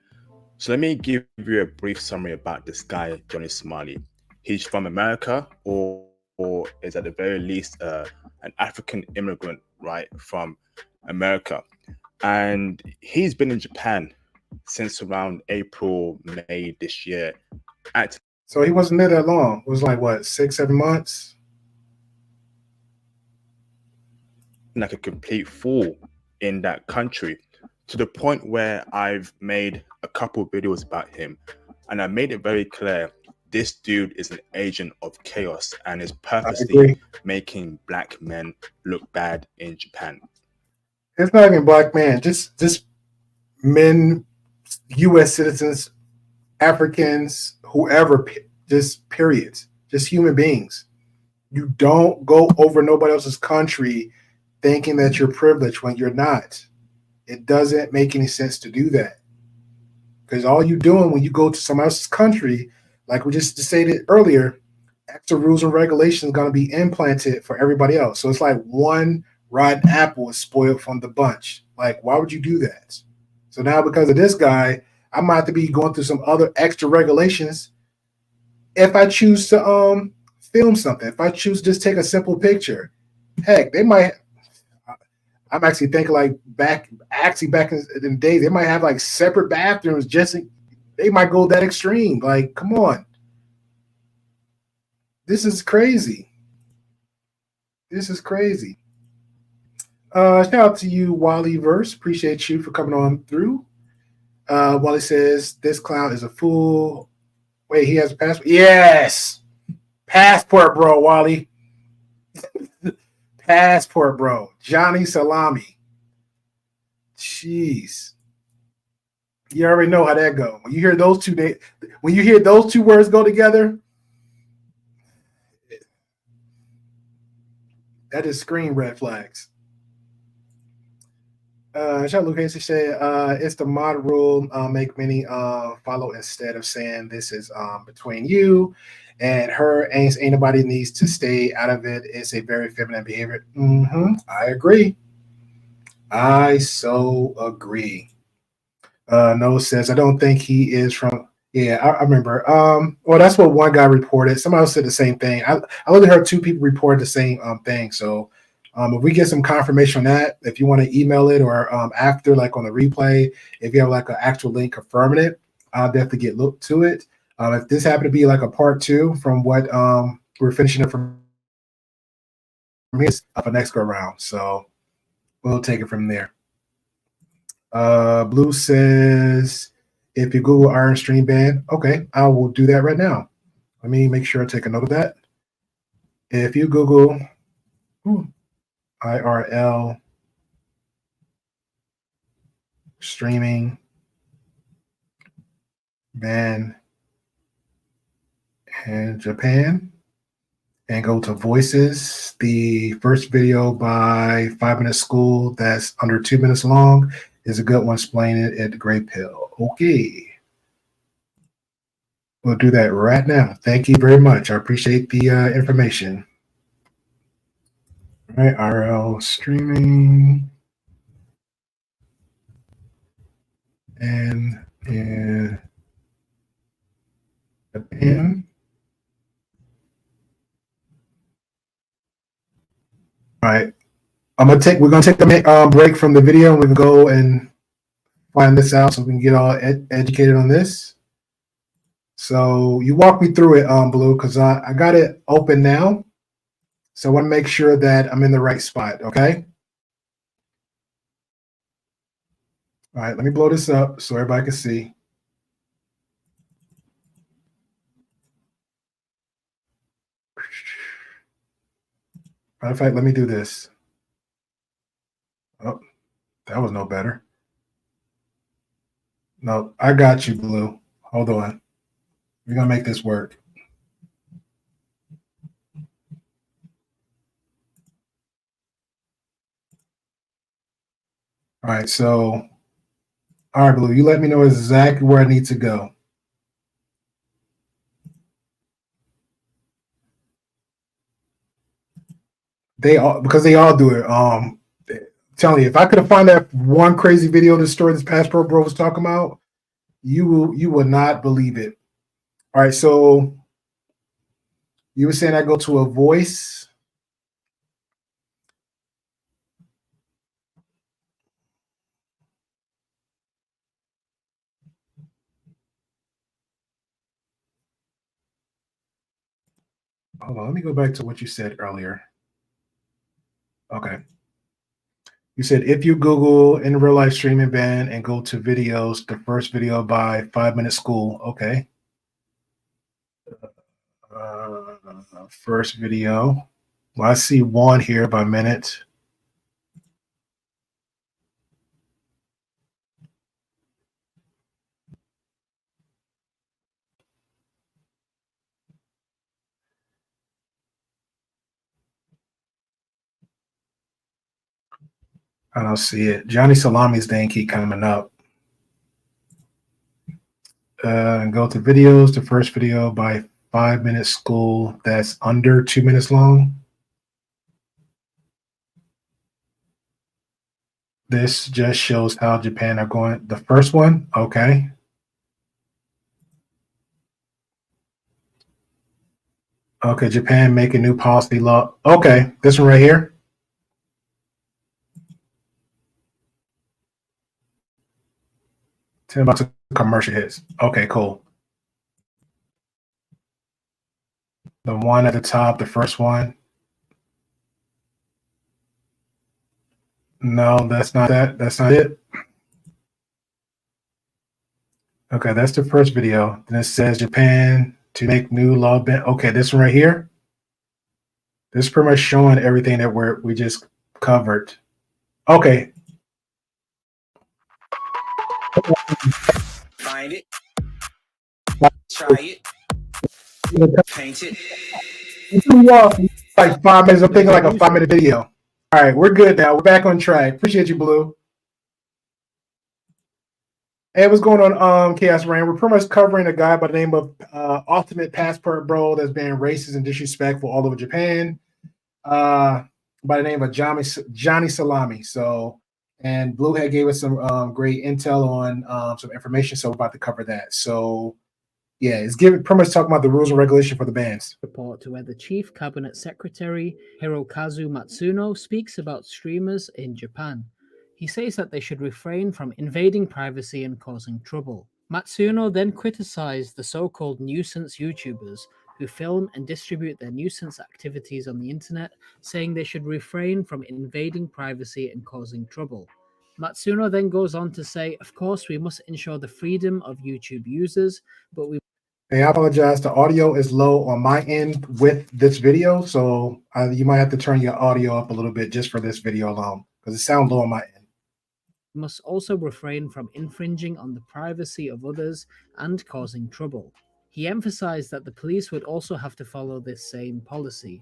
So let me give you a brief summary about this guy, Johnny Somali. He's from America, or is at the very least an African immigrant, right, from America. And he's been in Japan since around April, May this year. So he wasn't there that long. It was like, what, 6-7 months? Like a complete fool in that country, to the point where I've made a couple videos about him, and I made it very clear this dude is an agent of chaos and is purposely making black men look bad in Japan. It's not even black man, just men, U.S. citizens, Africans, whoever, just periods, just human beings. You don't go over nobody else's country thinking that you're privileged when you're not. It doesn't make any sense to do that. Because all you're doing when you go to someone else's country, like we just stated earlier, extra rules and regulations going to be implanted for everybody else. So it's like one rotten apple is spoiled from the bunch. Like, why would you do that? So now because of this guy, I might have to be going through some other extra regulations if I choose to film something. If I choose to just take a simple picture. Heck, they might. I'm actually thinking like back in the days, they might have like separate bathrooms. They might go that extreme. Like, come on, this is crazy. This is crazy. Shout out to you, Wally Verse. Appreciate you for coming on through. Wally says this clown is a fool. Wait, he has a passport. Yes, passport, bro. Wally. Passport, bro. Johnny Salami. Jeez. You already know how that go. When you hear those two words go together, that is screen red flags. Shout Lucas to say it's the mod rule. Make many follow instead of saying this is between you and her. Ain't nobody needs to stay out of it. It's a very feminine behavior. I agree. I so agree. Noah says I don't think he is from. Yeah, I remember. Well, that's what one guy reported. Somebody else said the same thing. I only heard two people report the same thing. So if we get some confirmation on that, if you want to email it or after, like on the replay, if you have like an actual link confirming it, I'll definitely look to it. If this happened to be like a part 2 from what we're finishing up from here, up a next go around. So we'll take it from there. Blue says, if you Google Iron Stream Band, okay, I will do that right now. Let me make sure I take a note of that. If you Google IRL streaming ban in Japan and go to voices, the first video by 5 Minute School that's under 2 minutes long is a good one explaining it at the Gray Pill. Okay. We'll do that right now. Thank you very much. I appreciate the information. All right, RL streaming and Japan. All right, we're gonna take the break from the video, and we can go and find this out so we can get all educated on this. So you walk me through it, Blue, because I got it open now. So I want to make sure that I'm in the right spot, okay? All right, let me blow this up so everybody can see. Matter of fact, let me do this. Oh, that was no better. No, I got you, Blue. Hold on. We're going to make this work. All right, so, all right, Blue, you let me know exactly where I need to go. Because they all do it. Telling you, if I could have found that one crazy video, the story this passport bro was talking about, You will not believe it. All right, so you were saying I go to a voice. Hold on, let me go back to what you said earlier. Okay. You said if you Google in real life streaming ban and go to videos, the first video by 5 Minute School. Okay. First video. Well, I see one here by minute. I don't see it. Johnny Salami's name keep coming up. And go to videos, the first video by 5 Minute School that's under 2 minutes long. This just shows how Japan are going. The first one, okay. Okay, Japan making new policy law. Okay, this one right here. $10 of commercial hits. Okay, cool. The one at the top, the first one. No, that's not that. That's not it. Okay, that's the first video. Then it says Japan to make new law ban. Okay, this one right here. This is pretty much showing everything that we just covered. Okay. Find it. Try it. Paint it. Like 5 minutes. I'm thinking like a 5-minute video. All right, we're good now. We're back on track. Appreciate you, Blue. Hey, what's going on, Chaos Rain? We're pretty much covering a guy by the name of Ultimate Passport Bro that's been racist and disrespectful all over Japan. By the name of Johnny Salami. So, and Bluehead gave us some great intel on some information. So we're about to cover that. So, yeah, it's pretty much talking about the rules and regulation for the bans. Report to where the Chief Cabinet Secretary Hirokazu Matsuno speaks about streamers in Japan. He says that they should refrain from invading privacy and causing trouble. Matsuno then criticized the so-called nuisance YouTubers who film and distribute their nuisance activities on the internet, saying they should refrain from invading privacy and causing trouble. Matsuno then goes on to say, of course, we must ensure the freedom of YouTube users, but we... Hey, I apologize. The audio is low on my end with this video, so you might have to turn your audio up a little bit just for this video alone, because it sounds low on my end. Must also refrain from infringing on the privacy of others and causing trouble. He emphasized that the police would also have to follow this same policy.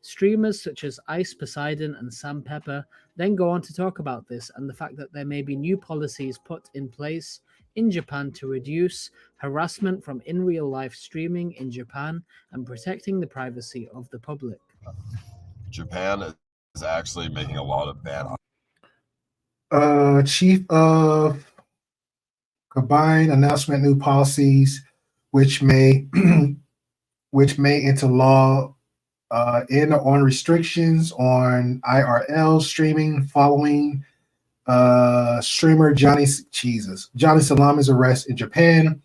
Streamers such as Ice Poseidon and Sam Pepper then go on to talk about this and the fact that there may be new policies put in place in Japan to reduce harassment from in real life streaming in Japan and protecting the privacy of the public. Japan is actually making a lot of ban. Chief of Combined announcement new policies which may enter law in or on restrictions on IRL streaming following streamer Johnny Salami's arrest in Japan.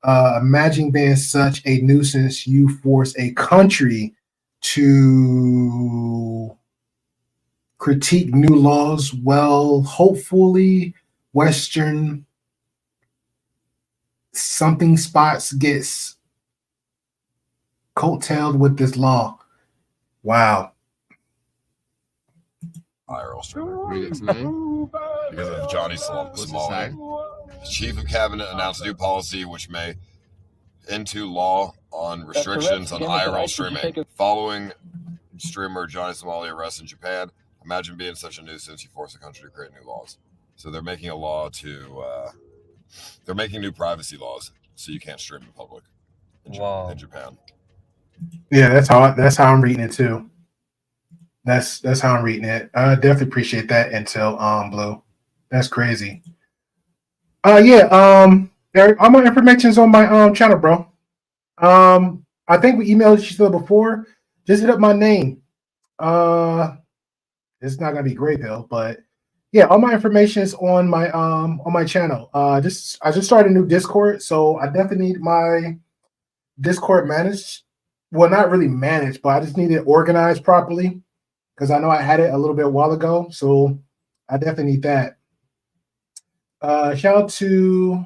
Imagine being such a nuisance, you force a country to critique new laws. Well, hopefully Western something spots gets coattailed with this law. Wow. IRL streamer. Read it to me. Because of Johnny Salami. The Chief of Cabinet announced a new policy which may into law on restrictions on IRL streaming. Following streamer Johnny Salami arrest in Japan, imagine being such a nuisance, you force a country to create new laws. So they're making a law to, they're making new privacy laws so you can't stream in public in Japan. Yeah, that's how I'm reading it too. That's how I'm reading it. I definitely appreciate that intel, Blue. That's crazy. Eric, all my information is on my channel, bro. I think we emailed each other before. Just hit up my name. It's not gonna be great though, but yeah, all my information is on my channel. I just started a new Discord, so I definitely need my Discord managed. Well, not really managed, but I just need it organized properly because I know I had it a little bit while ago, so I definitely need that. Shout out to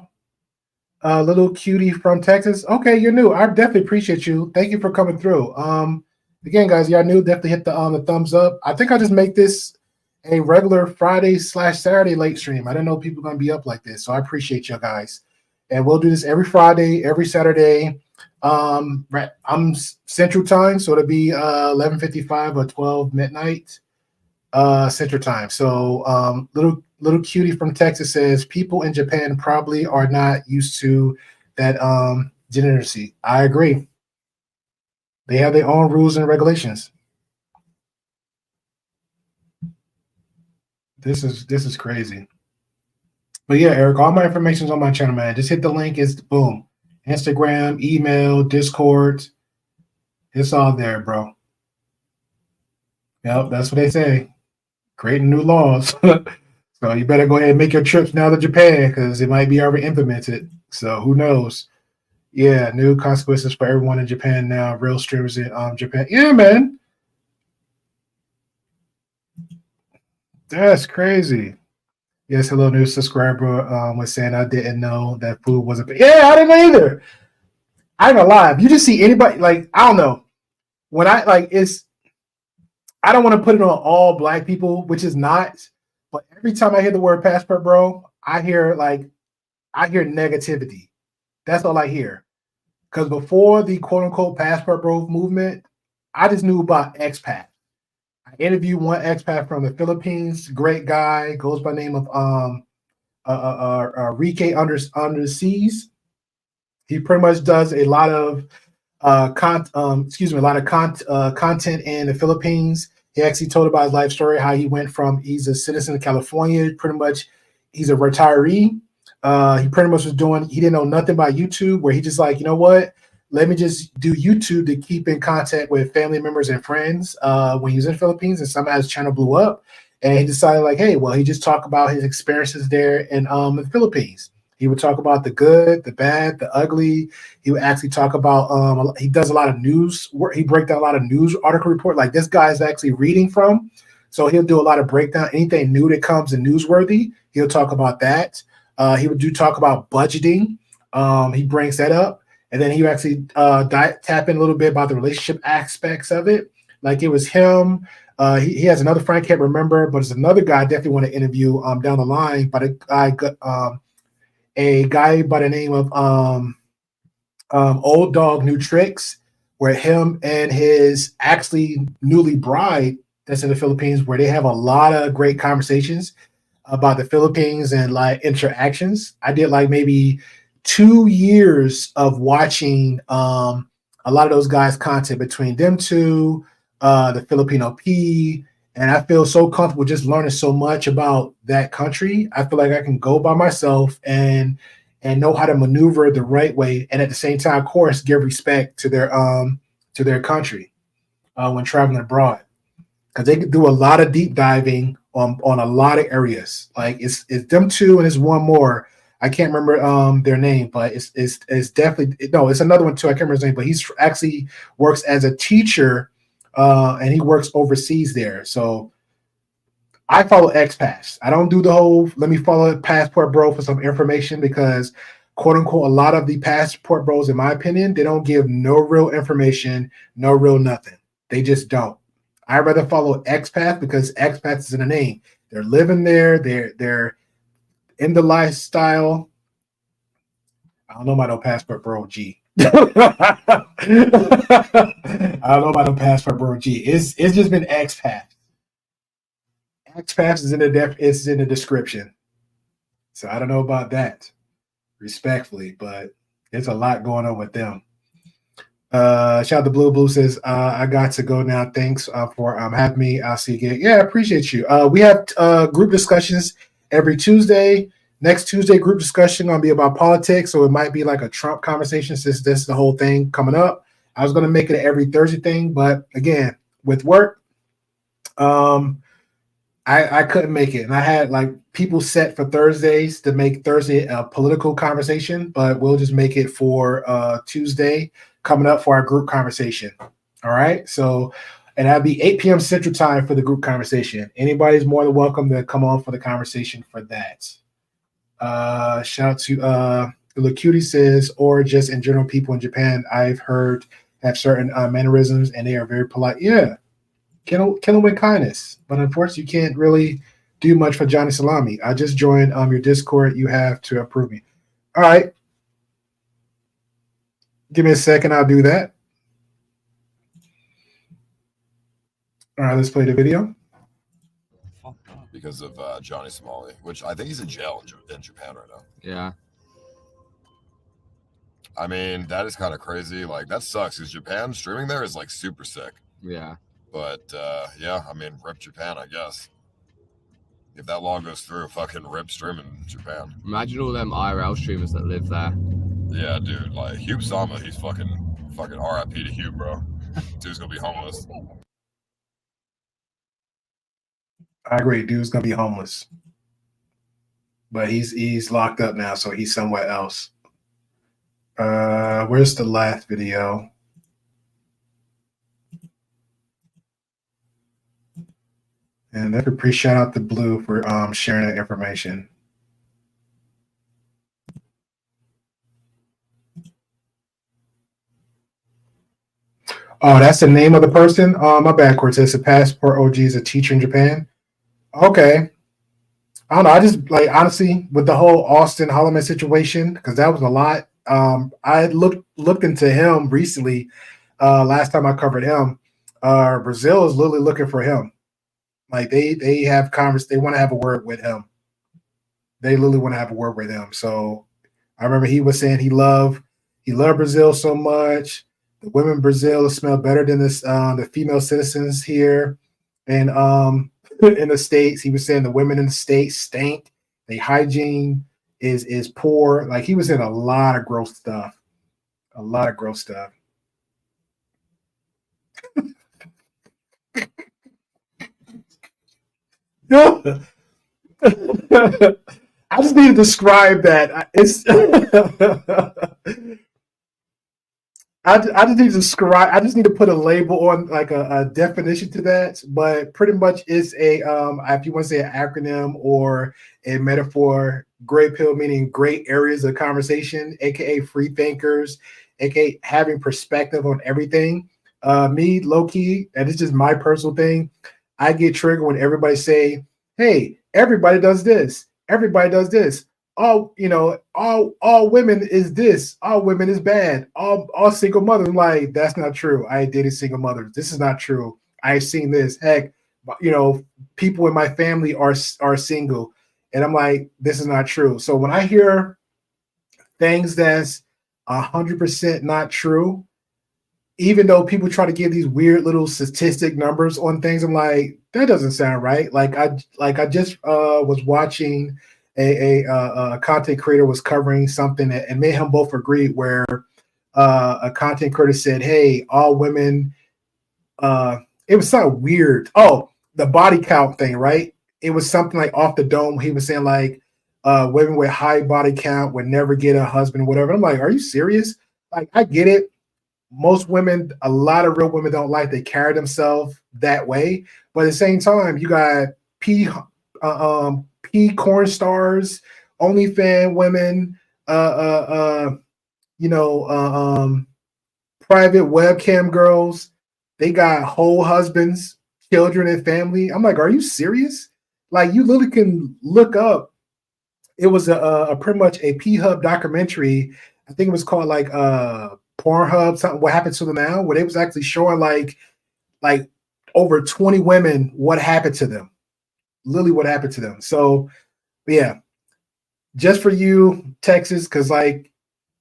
little cutie from Texas. Okay, you're new. I definitely appreciate you. Thank you for coming through. Again, guys, y'all new. Definitely hit the thumbs up. I think I just make this a regular Friday/Saturday late stream. I didn't know people were gonna be up like this, so I appreciate you guys. And we'll do this every Friday, every Saturday. I'm Central Time, so it'll be 11:55 or 12 midnight Central Time. So little cutie from Texas says people in Japan probably are not used to that degeneracy. I agree. They have their own rules and regulations. This is crazy. But yeah, Eric, all my information is on my channel, man. Just hit the link. It's boom. Instagram, email, Discord. It's all there, bro. Yep, that's what they say. Creating new laws. So you better go ahead and make your trips now to Japan because it might be already implemented. So who knows? Yeah, new consequences for everyone in Japan now. Real streamers in Japan. Yeah, man. That's crazy. Yes, hello, new subscriber was saying I didn't know that food was a. Yeah, I didn't know either. I ain't gonna lie. If you just see anybody, like, I don't know. When I, like, I don't want to put it on all black people, which is not. But every time I hear the word passport, bro, I hear negativity. That's all I hear. Because before the quote unquote passport bro movement, I just knew about expat. I interviewed one expat from the Philippines, great guy, goes by the name of Rike Underseas. He pretty much does a lot of content in the Philippines. He actually told about his life story, how he went from, he's a citizen of California, pretty much, he's a retiree. He pretty much was doing, he didn't know nothing about YouTube, where he just like, you know what, let me just do YouTube to keep in contact with family members and friends when he was in the Philippines, and somehow his channel blew up. And he decided like, hey, well, he just talked about his experiences there in the Philippines. He would talk about the good, the bad, the ugly. He would actually talk about, he does a lot of news work. He breaks down a lot of news article report. Like this guy is actually reading from. So he'll do a lot of breakdown. Anything new that comes in newsworthy, he'll talk about that. He would talk about budgeting. He brings that up. And then he would actually tap in a little bit about the relationship aspects of it. Like it was him. He has another friend, I can't remember, but it's another guy I definitely want to interview down the line. But a guy by the name of Old Dog New Tricks, where him and his actually newly bride that's in the Philippines, where they have a lot of great conversations about the Philippines and like interactions. I did like maybe 2 years of watching a lot of those guys' content between them two, the Filipino P, and I feel so comfortable just learning so much about that country. I feel like I can go by myself and know how to maneuver the right way, and at the same time, of course, give respect to their country when traveling abroad, because they can do a lot of deep diving on a lot of areas. Like it's them two and it's one more. I can't remember their name, but it's definitely no. It's another one too. I can't remember his name, but he's actually works as a teacher. And he works overseas there. So I follow expats. I don't do the whole let me follow passport bro for some information, because quote unquote a lot of the passport bros, in my opinion, they don't give no real information, no real nothing. They just don't. I'd rather follow expats because expats is in the name. They're living there, they're in the lifestyle. I don't know about no passport bro G. I don't know about the passport bro G. It's just been expat. Expat is in the description. So I don't know about that, respectfully, but there's a lot going on with them. Shout out to Blue says, I got to go now. Thanks for having me. I'll see you again. Yeah, I appreciate you. We have group discussions every Tuesday. Next Tuesday group discussion gonna be about politics, so it might be like a Trump conversation since this is the whole thing coming up. I was gonna make it an every Thursday thing, but again, with work, I couldn't make it, and I had like people set for Thursdays to make Thursday a political conversation, but we'll just make it for Tuesday coming up for our group conversation. All right, so and that'll be 8 p.m. Central Time for the group conversation. Anybody's more than welcome to come on for the conversation for that. Shout out to the cutie says, or just in general, people in Japan I've heard have certain mannerisms and they are very polite. Yeah. Kill him with kindness, but unfortunately, you can't really do much for Johnny Salami. I just joined your Discord. You have to approve me. All right, give me a second. I'll do that. All right, let's play the video. Because of Johnny Somali, which I think he's in jail in Japan right now. Yeah. I mean, that is kind of crazy. Like, that sucks because Japan streaming there is like super sick. Yeah. But yeah, I mean, rip Japan, I guess. If that law goes through, fucking rip streaming in Japan. Imagine all them IRL streamers that live there. Yeah, dude. Like, Hugh Sama, he's fucking RIP to Hugh, bro. Dude's gonna be homeless. I agree. Dude's gonna be homeless, but he's locked up now, so he's somewhere else. Where's the last video? And I could shout out to Blue for sharing that information. Oh, that's the name of the person? My bad, Cortez. A passport OG is a teacher in Japan. Okay. I don't know. I just like honestly with the whole Austin Holloman situation, because that was a lot. I looked into him recently. Last time I covered him. Brazil is literally looking for him. Like they have they want to have a word with him. They literally want to have a word with him. So I remember he was saying he loved Brazil so much. The women in Brazil smell better than the female citizens here. And in the States, he was saying the women in the States stink. The hygiene is poor. Like he was saying a lot of gross stuff. A lot of gross stuff. I just need to describe that. It's I just need to describe. I just need to put a label on, like a definition to that. But pretty much, it's a if you want to say an acronym or a metaphor, gray pill meaning gray areas of conversation, aka free thinkers, aka having perspective on everything. Me, low key, and it's just my personal thing. I get triggered when everybody say, "Hey, everybody does this. Everybody does this. All women is this. All women is bad. All single mothers." I'm like, that's not true. I dated single mothers. This is not true. I've seen this. Heck, people in my family are single, and I'm like, this is not true. So when I hear things that's 100% not true, even though people try to give these weird little statistic numbers on things, I'm like, that doesn't sound right. Like I just was watching a content creator was covering something and made him both agree where a content creator said, "Hey, all women," it was something weird. Oh, the body count thing, right? It was something like off the dome. He was saying like women with high body count would never get a husband, whatever. I'm like, are you serious? Like, I get it. Most women, a lot of real women don't like they carry themselves that way. But at the same time, you got P corn stars, OnlyFans women, private webcam girls. They got whole husbands, children, and family. I'm like, are you serious? Like, you literally can look up. It was a pretty much a P-Hub documentary. I think it was called like Pornhub, something. What happened to them now? Where they was actually showing like over 20 women what happened to them. Literally what happened to them. So yeah, just for you, Texas, because like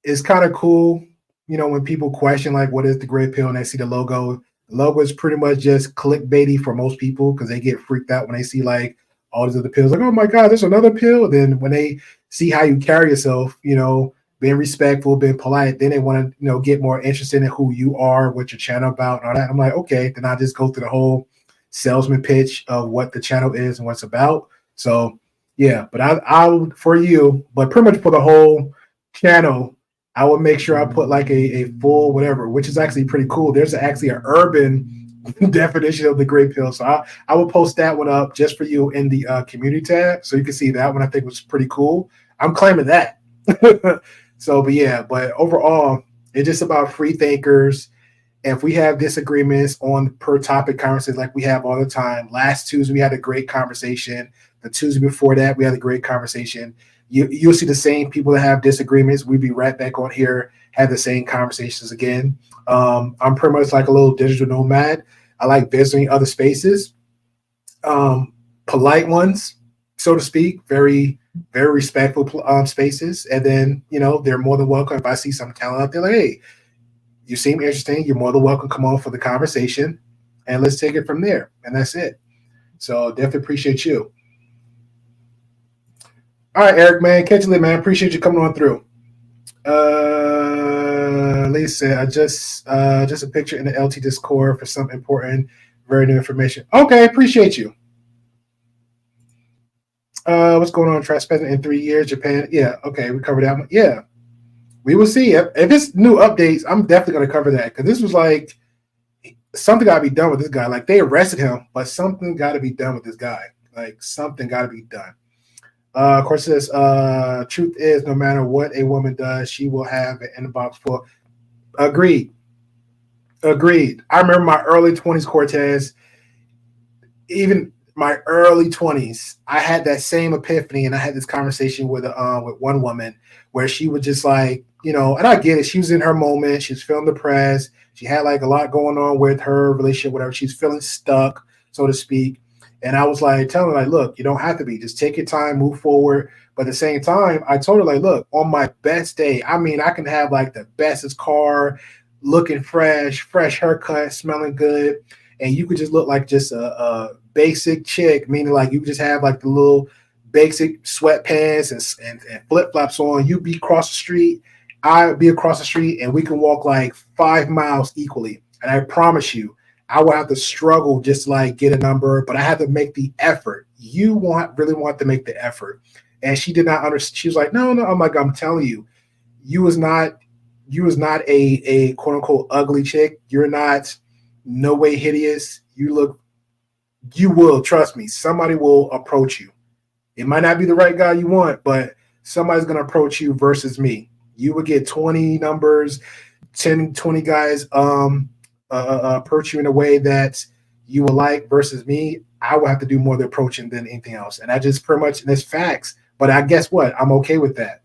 it's kind of cool, when people question like what is the gray pill and they see the logo. The logo is pretty much just clickbaity for most people because they get freaked out when they see like all these other pills. Like, oh my God, there's another pill. And then when they see how you carry yourself, being respectful, being polite, then they want to, get more interested in who you are, what your channel about, and all that. I'm like, okay, then I just go through the whole salesman pitch of what the channel is and what's about. So yeah, but I'll for you, but pretty much for the whole channel, I will make sure I put like a full whatever, which is actually pretty cool. There's actually an urban definition of the Grey Pill. So I will post that one up just for you in the community tab. So you can see that one. I think was pretty cool. I'm claiming that. So, but overall, it's just about free thinkers. And if we have disagreements on per topic conversations like we have all the time, last Tuesday we had a great conversation. The Tuesday before that, we had a great conversation. You'll see the same people that have disagreements. We'll be right back on here, have the same conversations again. I'm pretty much like a little digital nomad. I like visiting other spaces, polite ones, so to speak, very, very respectful spaces. And then, they're more than welcome. If I see some talent out there, like, hey, you seem interesting, you're more than welcome. Come on for the conversation, and let's take it from there. And that's it. So definitely appreciate you. All right, Eric, man, catch you later, man. Appreciate you coming on through. Lisa, I just a picture in the LT Discord for some important, very new information. Okay, appreciate you. What's going on? Try spending in 3 years, Japan. Yeah, okay, we covered that one. Yeah, we will see. If it's new updates, I'm definitely going to cover that because this was like something got to be done with this guy. Like they arrested him, but something got to be done with this guy. Like something got to be done. Of course, it says, truth is, no matter what a woman does, she will have an inbox full. Agreed. I remember my early 20s, Cortez, even my early 20s, I had that same epiphany, and I had this conversation with one woman where she was just like, and I get it. She was in her moment. She was feeling depressed. She had like a lot going on with her relationship, whatever. She's feeling stuck, so to speak. And I was like, telling her, like, look, you don't have to be. Just take your time, move forward. But at the same time, I told her, like, look, on my best day, I mean, I can have like the bestest car, looking fresh haircut, smelling good. And you could just look like just a basic chick, meaning like you just have like the little basic sweatpants and flip-flops on. You be across the street, I be across the street, and we can walk like 5 miles equally. And I promise you, I would have to struggle just to like get a number, but I had to make the effort. You really want to make the effort. And she did not understand. She was like, no. I'm like, I'm telling you, you was not a quote unquote ugly chick. You're not no way hideous. You will, trust me, somebody will approach you. It might not be the right guy you want, but somebody's going to approach you versus me. You would get 20 numbers, 10, 20 guys, approach you in a way that you will like versus me. I will have to do more of the approaching than anything else. And I just pretty much, and it's facts, but I guess what? I'm okay with that.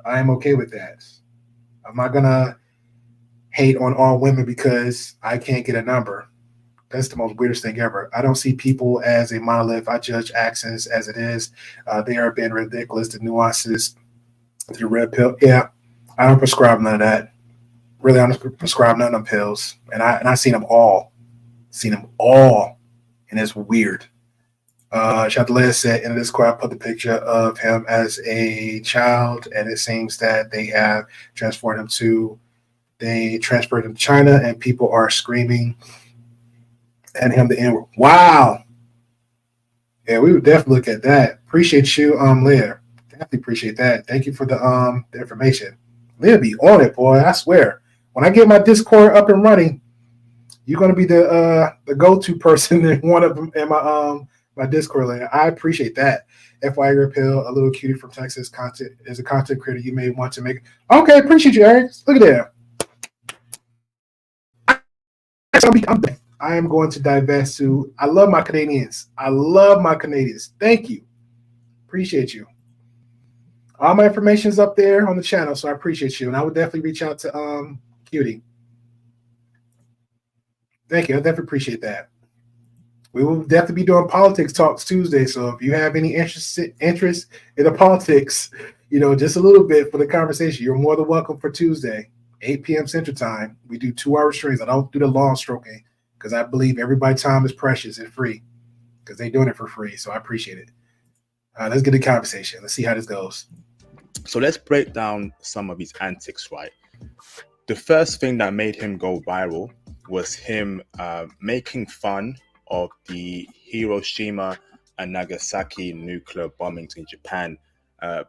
I am okay with that. I'm not going to hate on all women because I can't get a number. That's the most weirdest thing ever. I don't see people as a monolith. I judge actions as it is. They are being ridiculous. The nuances, the red pill. Yeah, I don't prescribe none of that. Really, I don't prescribe none of them pills. And I seen them all. And it's weird. Chatelaine said in this quote, I put the picture of him as a child, and it seems that they have transferred him to China, and people are screaming at him the N-word. Wow. Yeah, we would definitely look at that. Appreciate you, Leah. Definitely appreciate that. Thank you for the information. Leah be on it, boy. I swear. When I get my Discord up and running, you're gonna be the go-to person in one of them in my Discord layer. I appreciate that. FYI Repeal, a little cutie from Texas, content is a content creator you may want to make. Okay, appreciate you, Eric. Look at there. I am going to divest to. I love my Canadians. Thank you. Appreciate you. All my information is up there on the channel, so I appreciate you. And I would definitely reach out to Cutie. Thank you. I definitely appreciate that. We will definitely be doing politics talks Tuesday. So if you have any interest in the politics, just a little bit for the conversation, you're more than welcome for Tuesday, 8 p.m. Central Time. We do 2-hour streams. I don't do the long stroking because I believe everybody's time is precious and free because they're doing it for free. So I appreciate it. Let's get the conversation. Let's see how this goes. So let's break down some of his antics, right? The first thing that made him go viral was him making fun of the Hiroshima and Nagasaki nuclear bombings in Japan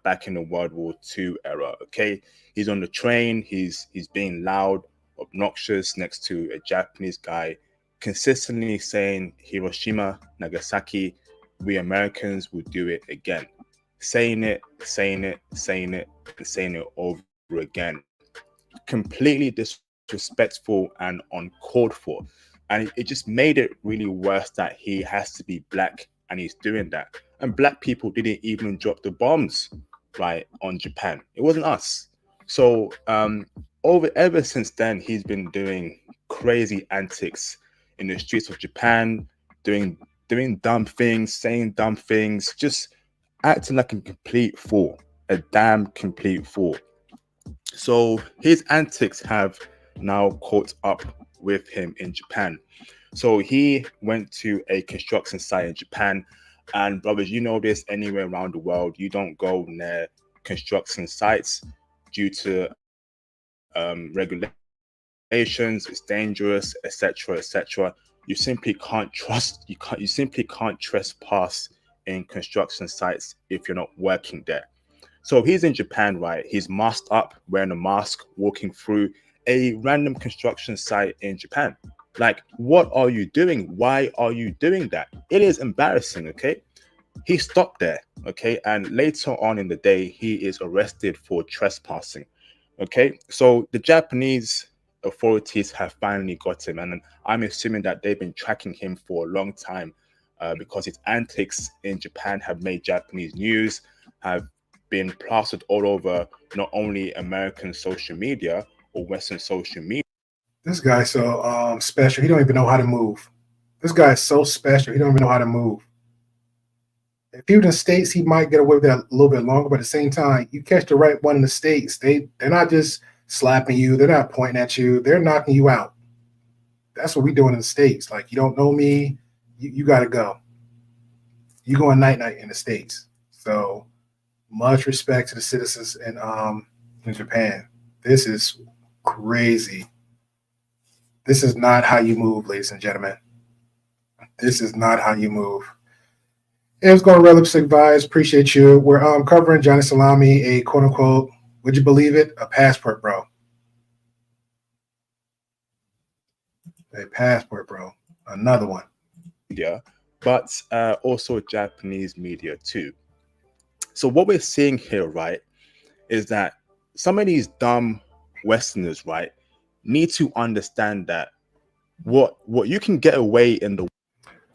back in the World War II era. Okay, he's on the train, he's being loud, obnoxious next to a Japanese guy, consistently saying Hiroshima, Nagasaki, we Americans will do it again. Saying it, saying it, saying it, and saying it over again. Completely disrespectful and uncalled for. And it just made it really worse that he has to be black and he's doing that. And black people didn't even drop the bombs, right, on Japan. It wasn't us. So ever since then, he's been doing crazy antics in the streets of Japan, doing dumb things, saying dumb things, just acting like a complete fool, a damn complete fool. So his antics have now caught up with him in Japan. So he went to a construction site in Japan, and brothers, you know this, anywhere around the world, you don't go near construction sites due to regulations. It's dangerous, etc., etc. You simply can't trespass in construction sites if you're not working there. So he's in Japan, right? He's masked up, wearing a mask, walking through a random construction site in Japan. Like, what are you doing? Why are you doing that? It is embarrassing, okay? He stopped there, okay? And later on in the day, he is arrested for trespassing, okay? So the Japanese authorities have finally got him, and I'm assuming that they've been tracking him for a long time because his antics in Japan have made Japanese news, have been plastered all over not only American social media or Western social media. This guy's so special. He don't even know how to move. This guy is so special. He don't even know how to move. If he was in the States, he might get away with that a little bit longer. But at the same time, you catch the right one in the States, they're not just slapping you. They're not pointing at you. They're knocking you out. That's what we doing in the States. Like, you don't know me, you got to go. You going night-night in the States. So much respect to the citizens in Japan. This is crazy. This is not how you move, ladies and gentlemen. This is not how you move. Hey, what's going on, Relipsic Vibes? Appreciate you. We're covering Johnny Salami, a quote-unquote, would you believe it, a passport bro. A passport bro. Another one. Media, but also Japanese media too. So what we're seeing here, right, is that some of these dumb Westerners, right, need to understand that what you can get away in the.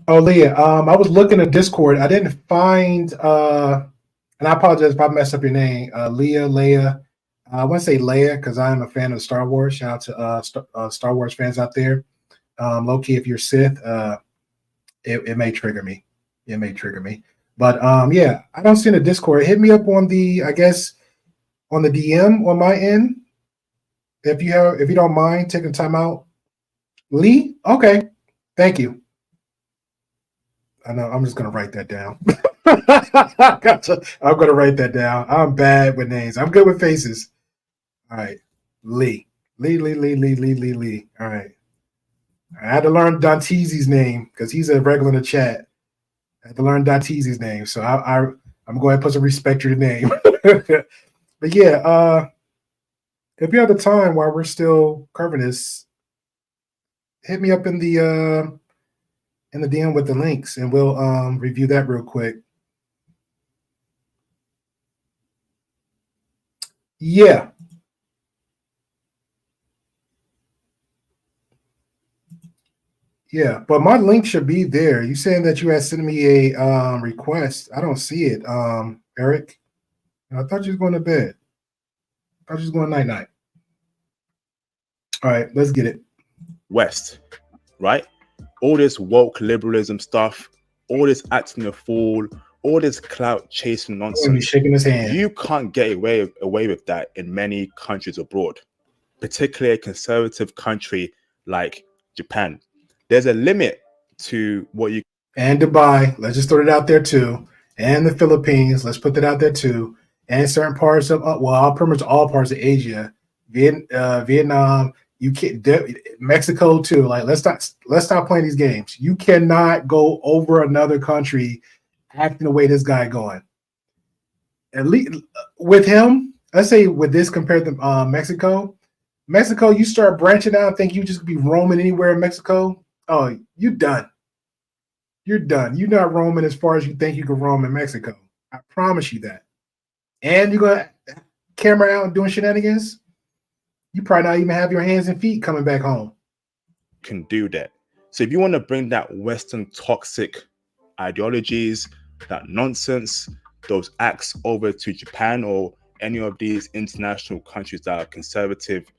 Oh, Leah, I was looking at Discord. I didn't find, and I apologize if I messed up your name, Leah. I want to say Leia because I'm a fan of Star Wars. Shout out to Star Wars fans out there. Low key, if you're Sith, it may trigger me. It may trigger me. But yeah, I don't see in the Discord. Hit me up on the, I guess, on the DM on my end. If you don't mind taking time out. Lee? Okay. Thank you. I know I'm just gonna write that down. I'm gonna write that down. I'm bad with names. I'm good with faces. All right. Lee. All right. I had to learn Dantese's name because he's a regular in the chat. I had to learn Dantese's name. So I'm going to put some respect to your name. But yeah, if you have the time while we're still covering this, hit me up in the DM with the links and we'll review that real quick. Yeah. Yeah, but my link should be there. You saying that you had sent me a request. I don't see it, Eric. I thought you was going to bed. I thought you was going night-night. All right, let's get it. West, right? All this woke liberalism stuff, all this acting a fool, all this clout chasing nonsense. He's shaking his hand. You can't get away with that in many countries abroad, particularly a conservative country like Japan. There's a limit to what you. And Dubai. Let's just throw it out there too. and the Philippines. Let's put that out there too. And certain parts of pretty much all parts of Asia, Vietnam, Mexico too. Like let's stop playing these games. You cannot go over another country acting the way this guy going. At least with him, let's say with this compared to Mexico, you start branching out, think you just be roaming anywhere in Mexico. Oh, you're done. You're done. You're not roaming as far as you think you can roam in Mexico. I promise you that. And you're gonna camera out and doing shenanigans. You probably not even have your hands and feet coming back home. Can do that. So if you want to bring that Western toxic ideologies, that nonsense, those acts over to Japan or any of these international countries that are conservative,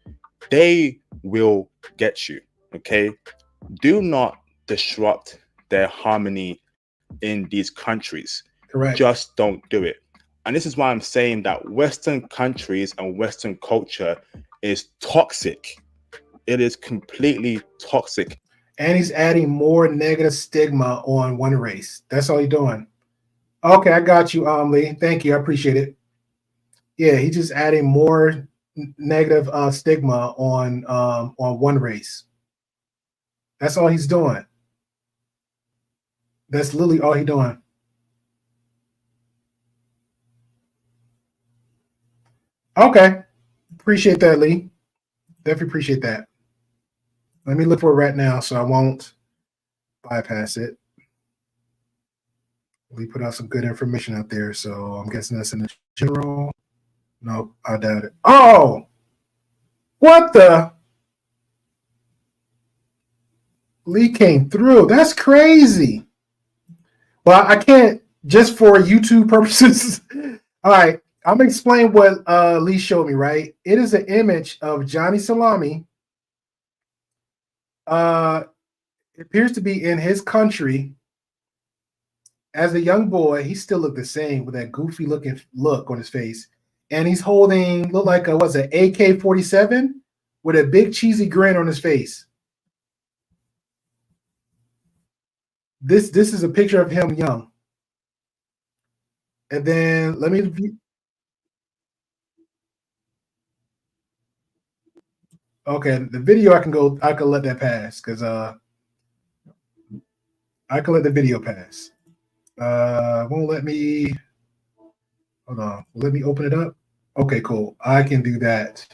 they will get you. Okay, do not disrupt their harmony in these countries. Correct. Just don't do it. And this is why I'm saying that Western countries and Western culture is toxic. It is completely toxic. And he's adding more negative stigma on one race. That's all he's doing. Okay, I got you, Lee. Thank you. I appreciate it. Yeah, he's just adding more negative stigma on one race. That's all he's doing. That's literally all he's doing. Okay. Appreciate that, Lee. Definitely appreciate that. Let me look for it right now so I won't bypass it. We put out some good information out there, so I'm guessing that's in the general. Nope, I doubt it. Oh! What the? Lee came through. That's crazy. Well, I can't, just for YouTube purposes. All right, I'm going to explain what Lee showed me, right? It is an image of Johnny Salami. It appears to be in his country. As a young boy, he still looked the same with that goofy looking look on his face. And he's holding, look like an AK-47 with a big cheesy grin on his face. This is a picture of him young. And then let me okay, the video I can let that pass because I can let the video pass. Won't let me. Hold on. Let me open it up. Okay, cool. I can do that.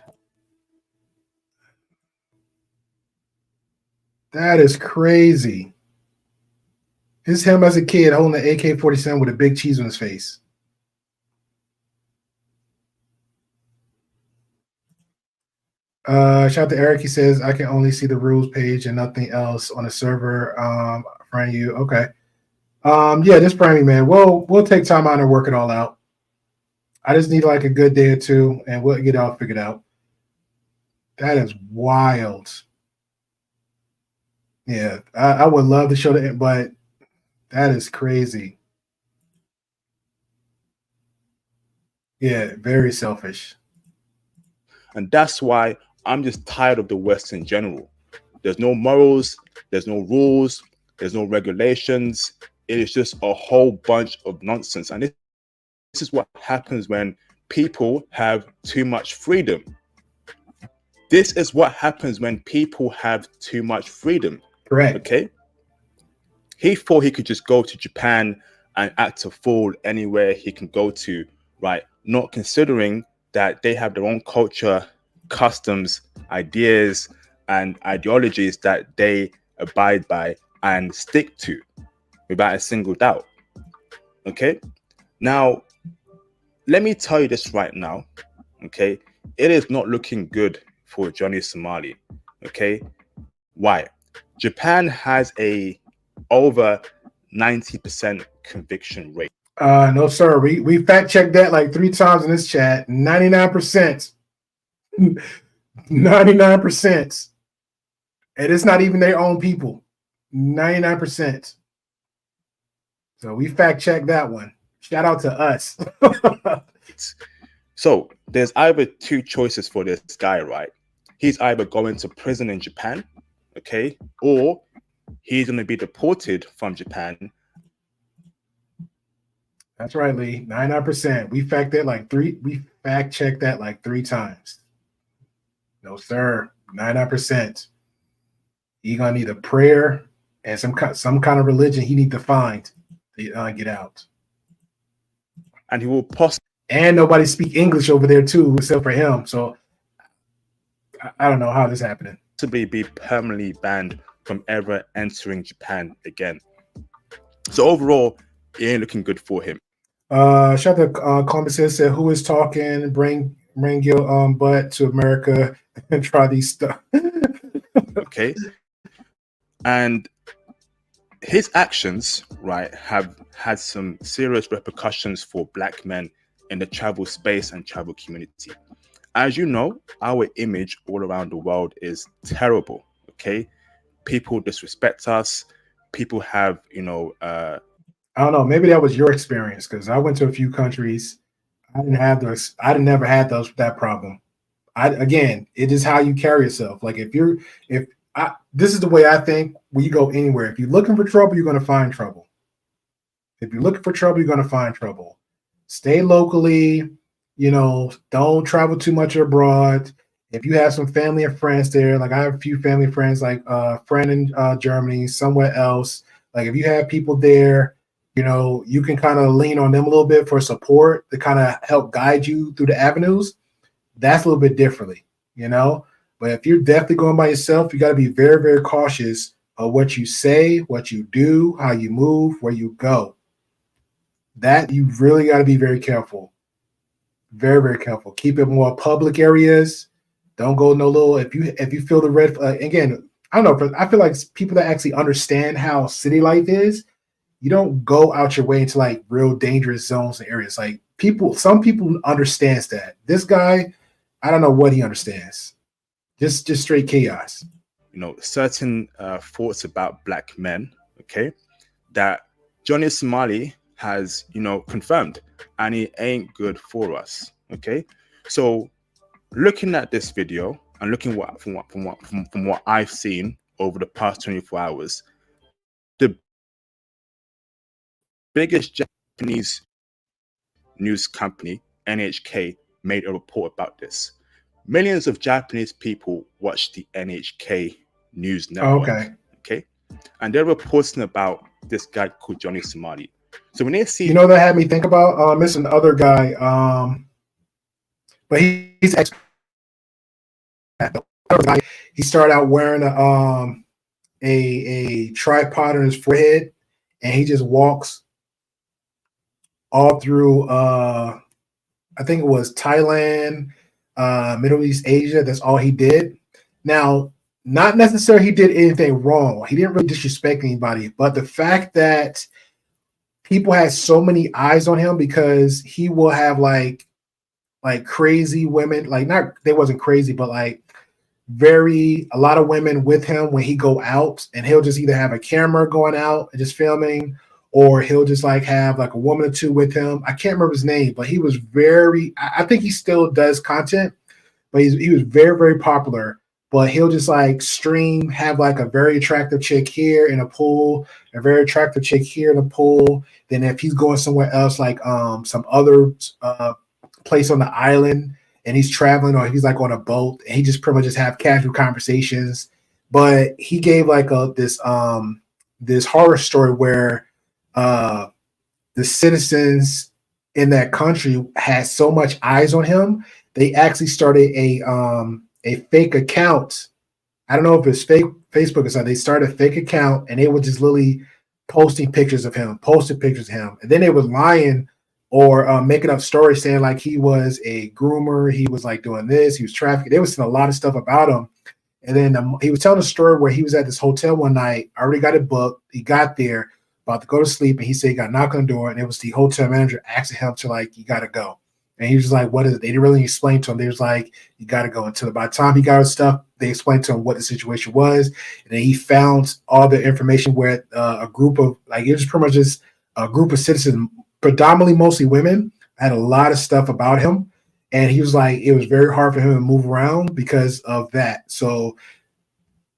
That is crazy. It's him as a kid holding an AK-47 with a big cheese on his face. Shout out to Eric. He says, I can only see the rules page and nothing else on the server. Friend you. Okay. Yeah, just pray me, man. We'll take time out and work it all out. I just need like a good day or two and we'll get it all figured out. That is wild. Yeah, I would love to show that, but that is crazy. Yeah, very selfish. And that's why I'm just tired of the West in general. There's no morals, there's no rules, there's no regulations. It is just a whole bunch of nonsense. And this is what happens when people have too much freedom. This is what happens when people have too much freedom. Correct. Okay. He thought he could just go to Japan and act a fool anywhere he can go to, right? Not considering that they have their own culture, customs, ideas, and ideologies that they abide by and stick to without a single doubt. Okay. Now, let me tell you this right now. Okay. It is not looking good for Johnny Salami. Okay. Why? Japan has a over 90% conviction rate. No, sir. We fact checked that like 3 times in this chat. 99%. 99%. And it's not even their own people. 99%. So we fact checked that one. Shout out to us. So there's either two choices for this guy, right? He's either going to prison in Japan, okay, or he's going to be deported from Japan. That's right, Lee. 99%. We fact checked that like 3 times. No, sir. 99%. He gonna need a prayer and some kind of religion he need to find to get out. And he will possibly. And nobody speak English over there too, except for him. So I don't know how this is happening. Possibly be permanently banned from ever entering Japan again. So overall, it ain't looking good for him. Shout out to Columbus said, "Who is talking? Bring your butt to America and try these stuff." Okay, and his actions, right, have had some serious repercussions for Black men in the travel space and travel community. As you know, our image all around the world is terrible. Okay, people disrespect us. People have, I don't know. Maybe that was your experience because I went to a few countries. I didn't have those. I never had that problem. Again, it is how you carry yourself. Like this is the way I think when you go anywhere. If you're looking for trouble, you're going to find trouble. If you're looking for trouble, you're going to find trouble. Stay locally. Don't travel too much abroad. If you have some family and friends there, like I have a few family friends, like a friend in Germany, somewhere else. Like if you have people there, you can kind of lean on them a little bit for support to kind of help guide you through the avenues. That's a little bit differently, But if you're definitely going by yourself, you got to be very, very cautious of what you say, what you do, how you move, where you go. That you really got to be very careful. Very, very careful. Keep it more public areas. Don't go no little. If you feel the red again, I don't know. But I feel like people that actually understand how city life is, you don't go out your way into like real dangerous zones and areas. Like some people understands that. This guy, I don't know what he understands. Just straight chaos. Certain thoughts about Black men, okay, that Johnny Somali has, confirmed, and it ain't good for us, okay? So looking at this video and looking from what I've seen over the past 24 hours, the biggest Japanese news company, NHK, made a report about this. Millions of Japanese people watch the NHK news network. Okay. And they're reporting about this guy called Johnny Somali. So when they see, that had me think about missing the other guy. But he's he started out wearing a tripod on his forehead, and he just walks all through I think it was Thailand, Middle East, Asia. That's all he did. Now, not necessarily he did anything wrong. He didn't really disrespect anybody, but the fact that people had so many eyes on him because he will have like crazy women, like they wasn't crazy, but like a lot of women with him when he go out, and he'll just either have a camera going out and just filming, or he'll just like have like a woman or two with him. I can't remember his name, but he was I think he still does content, but he was very, very popular. But he'll just like stream, have like a very attractive chick here in a pool, a very attractive chick here in a pool. Then if he's going somewhere else, like some other place on the island, and he's traveling, or he's like on a boat, and he just pretty much just have casual conversations. But he gave like this horror story where the citizens in that country had so much eyes on him, they actually started a fake account. I don't know if it's fake Facebook or something. They started a fake account, and they were just literally posting pictures of him, and then they were lying or making up stories saying like he was a groomer, he was like doing this, he was trafficking. They was saying a lot of stuff about him. And then he was telling a story where he was at this hotel one night, already got it booked. He got there, about to go to sleep, and he said he got knocked on the door, and it was the hotel manager asking him to like, you got to go. And he was just like, what is it? They didn't really explain to him. They was like, you got to go. Until by the time he got his stuff, they explained to him what the situation was. And then he found all the information where a group of, like, it was pretty much just a group of citizens, predominantly mostly women, had a lot of stuff about him. And he was like, it was very hard for him to move around because of that. So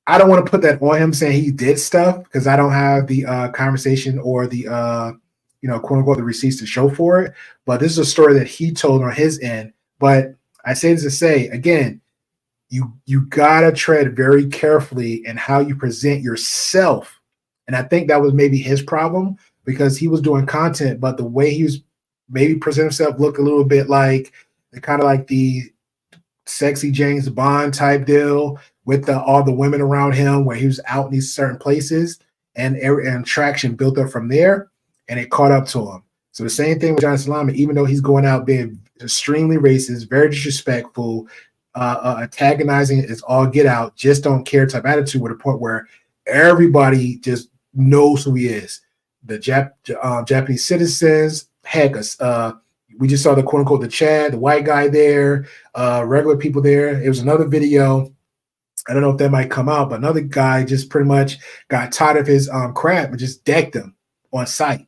I don't want to put that on him saying he did stuff, because I don't have the conversation or the quote unquote, the receipts to show for it. But this is a story that he told on his end. But I say this to say, again, you gotta tread very carefully in how you present yourself. And I think that was maybe his problem, because he was doing content, but the way he was maybe present himself looked a little bit like the sexy James Bond type deal with all the women around him, where he was out in these certain places, and traction built up from there, and it caught up to him. So the same thing with Johnny Salami, even though he's going out being extremely racist, very disrespectful, antagonizing is all get out, just don't care type attitude, with a point where everybody just knows who he is. The Japanese citizens, heck, we just saw the quote unquote the Chad, the white guy there, regular people there. It was another video. I don't know if that might come out, but another guy just pretty much got tired of his crap and just decked him on sight.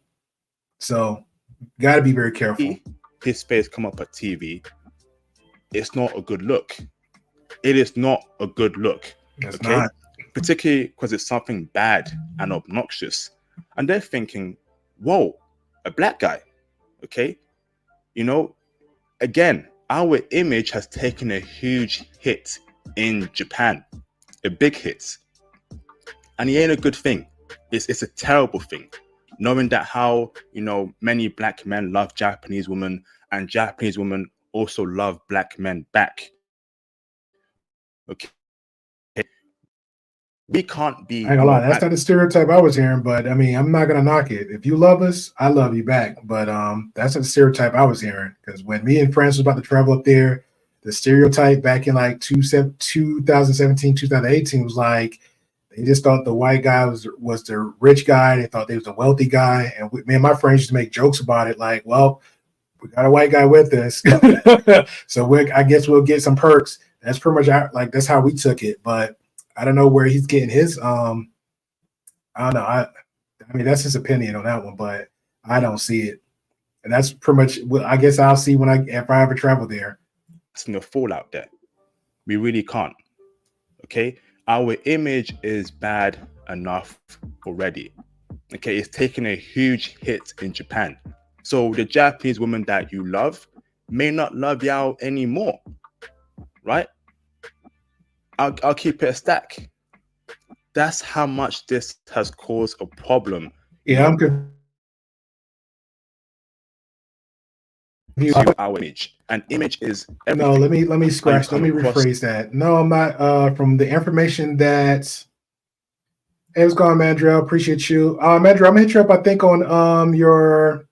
So got to be very careful. His face come up at TV. It's not a good look. It is not a good look. It's not. Particularly because it's something bad and obnoxious. And they're thinking, whoa, a black guy. Okay. Again, our image has taken a huge hit in Japan, a big hit. And it ain't a good thing. It's a terrible thing. Knowing that how, many black men love Japanese women, and Japanese women also love black men back. Okay. We can't be. I ain't gonna lie, that's not the stereotype I was hearing, but I mean, I'm not gonna knock it. If you love us, I love you back. But that's not the stereotype I was hearing, because when me and friends was about to travel up there, the stereotype back in like 2017, 2018 was like, they just thought the white guy was the rich guy. They thought they was the wealthy guy, and me and my friends used to make jokes about it, like, well, we got a white guy with us, so I guess we'll get some perks. That's pretty much that's how we took it. But I don't know where he's getting his. I don't know. I mean, that's his opinion on that one, but I don't see it. And that's pretty much what I guess I'll see if I ever travel there. It's no fallout there. We really can't. Okay, our image is bad enough already. Okay, it's taken a huge hit in Japan. So the Japanese woman that you love may not love y'all anymore, right? I'll keep it a stack. That's how much this has caused a problem. Yeah, I'm good. Our image, and image is everything. No, let me rephrase that. No, I'm not. From the information that it was going, Mandrell. Appreciate you, Mandrell. I'm gonna hit you up. I think on your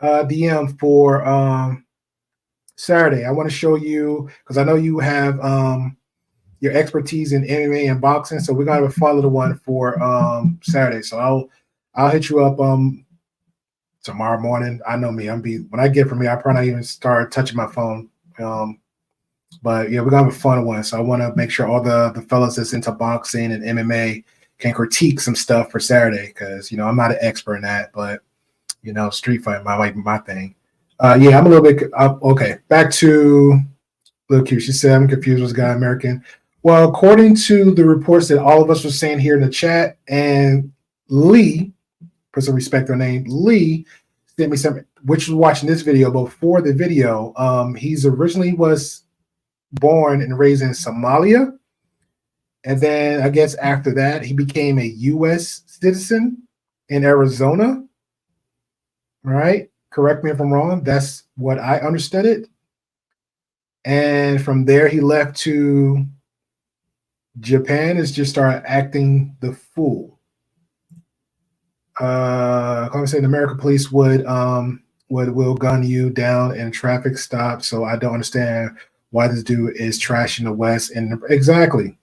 DM for Saturday. I want to show you, because I know you have your expertise in MMA and boxing, so we're gonna follow the one for Saturday. So I'll hit you up tomorrow morning. I know me. When I get from me, I probably not even start touching my phone. But yeah, we're gonna have a fun one. So I want to make sure all the fellas that's into boxing and MMA can critique some stuff for Saturday, because I'm not an expert in that, but street fight might be my thing. Yeah, I'm a little bit okay. Back to Lil Q. She said, I'm confused. Was guy American? Well, according to the reports that all of us were saying here in the chat, and Lee, put some respect to her name, Lee sent me some, which was watching this video. Before the video, he's originally was born and raised in Somalia, and then I guess after that he became a U.S. citizen in Arizona. Right? Correct me if I'm wrong. That's what I understood it. And from there, he left to Japan and just started acting the fool. I'm saying the American police will gun you down in a traffic stop. So I don't understand why this dude is trashing the West. And exactly.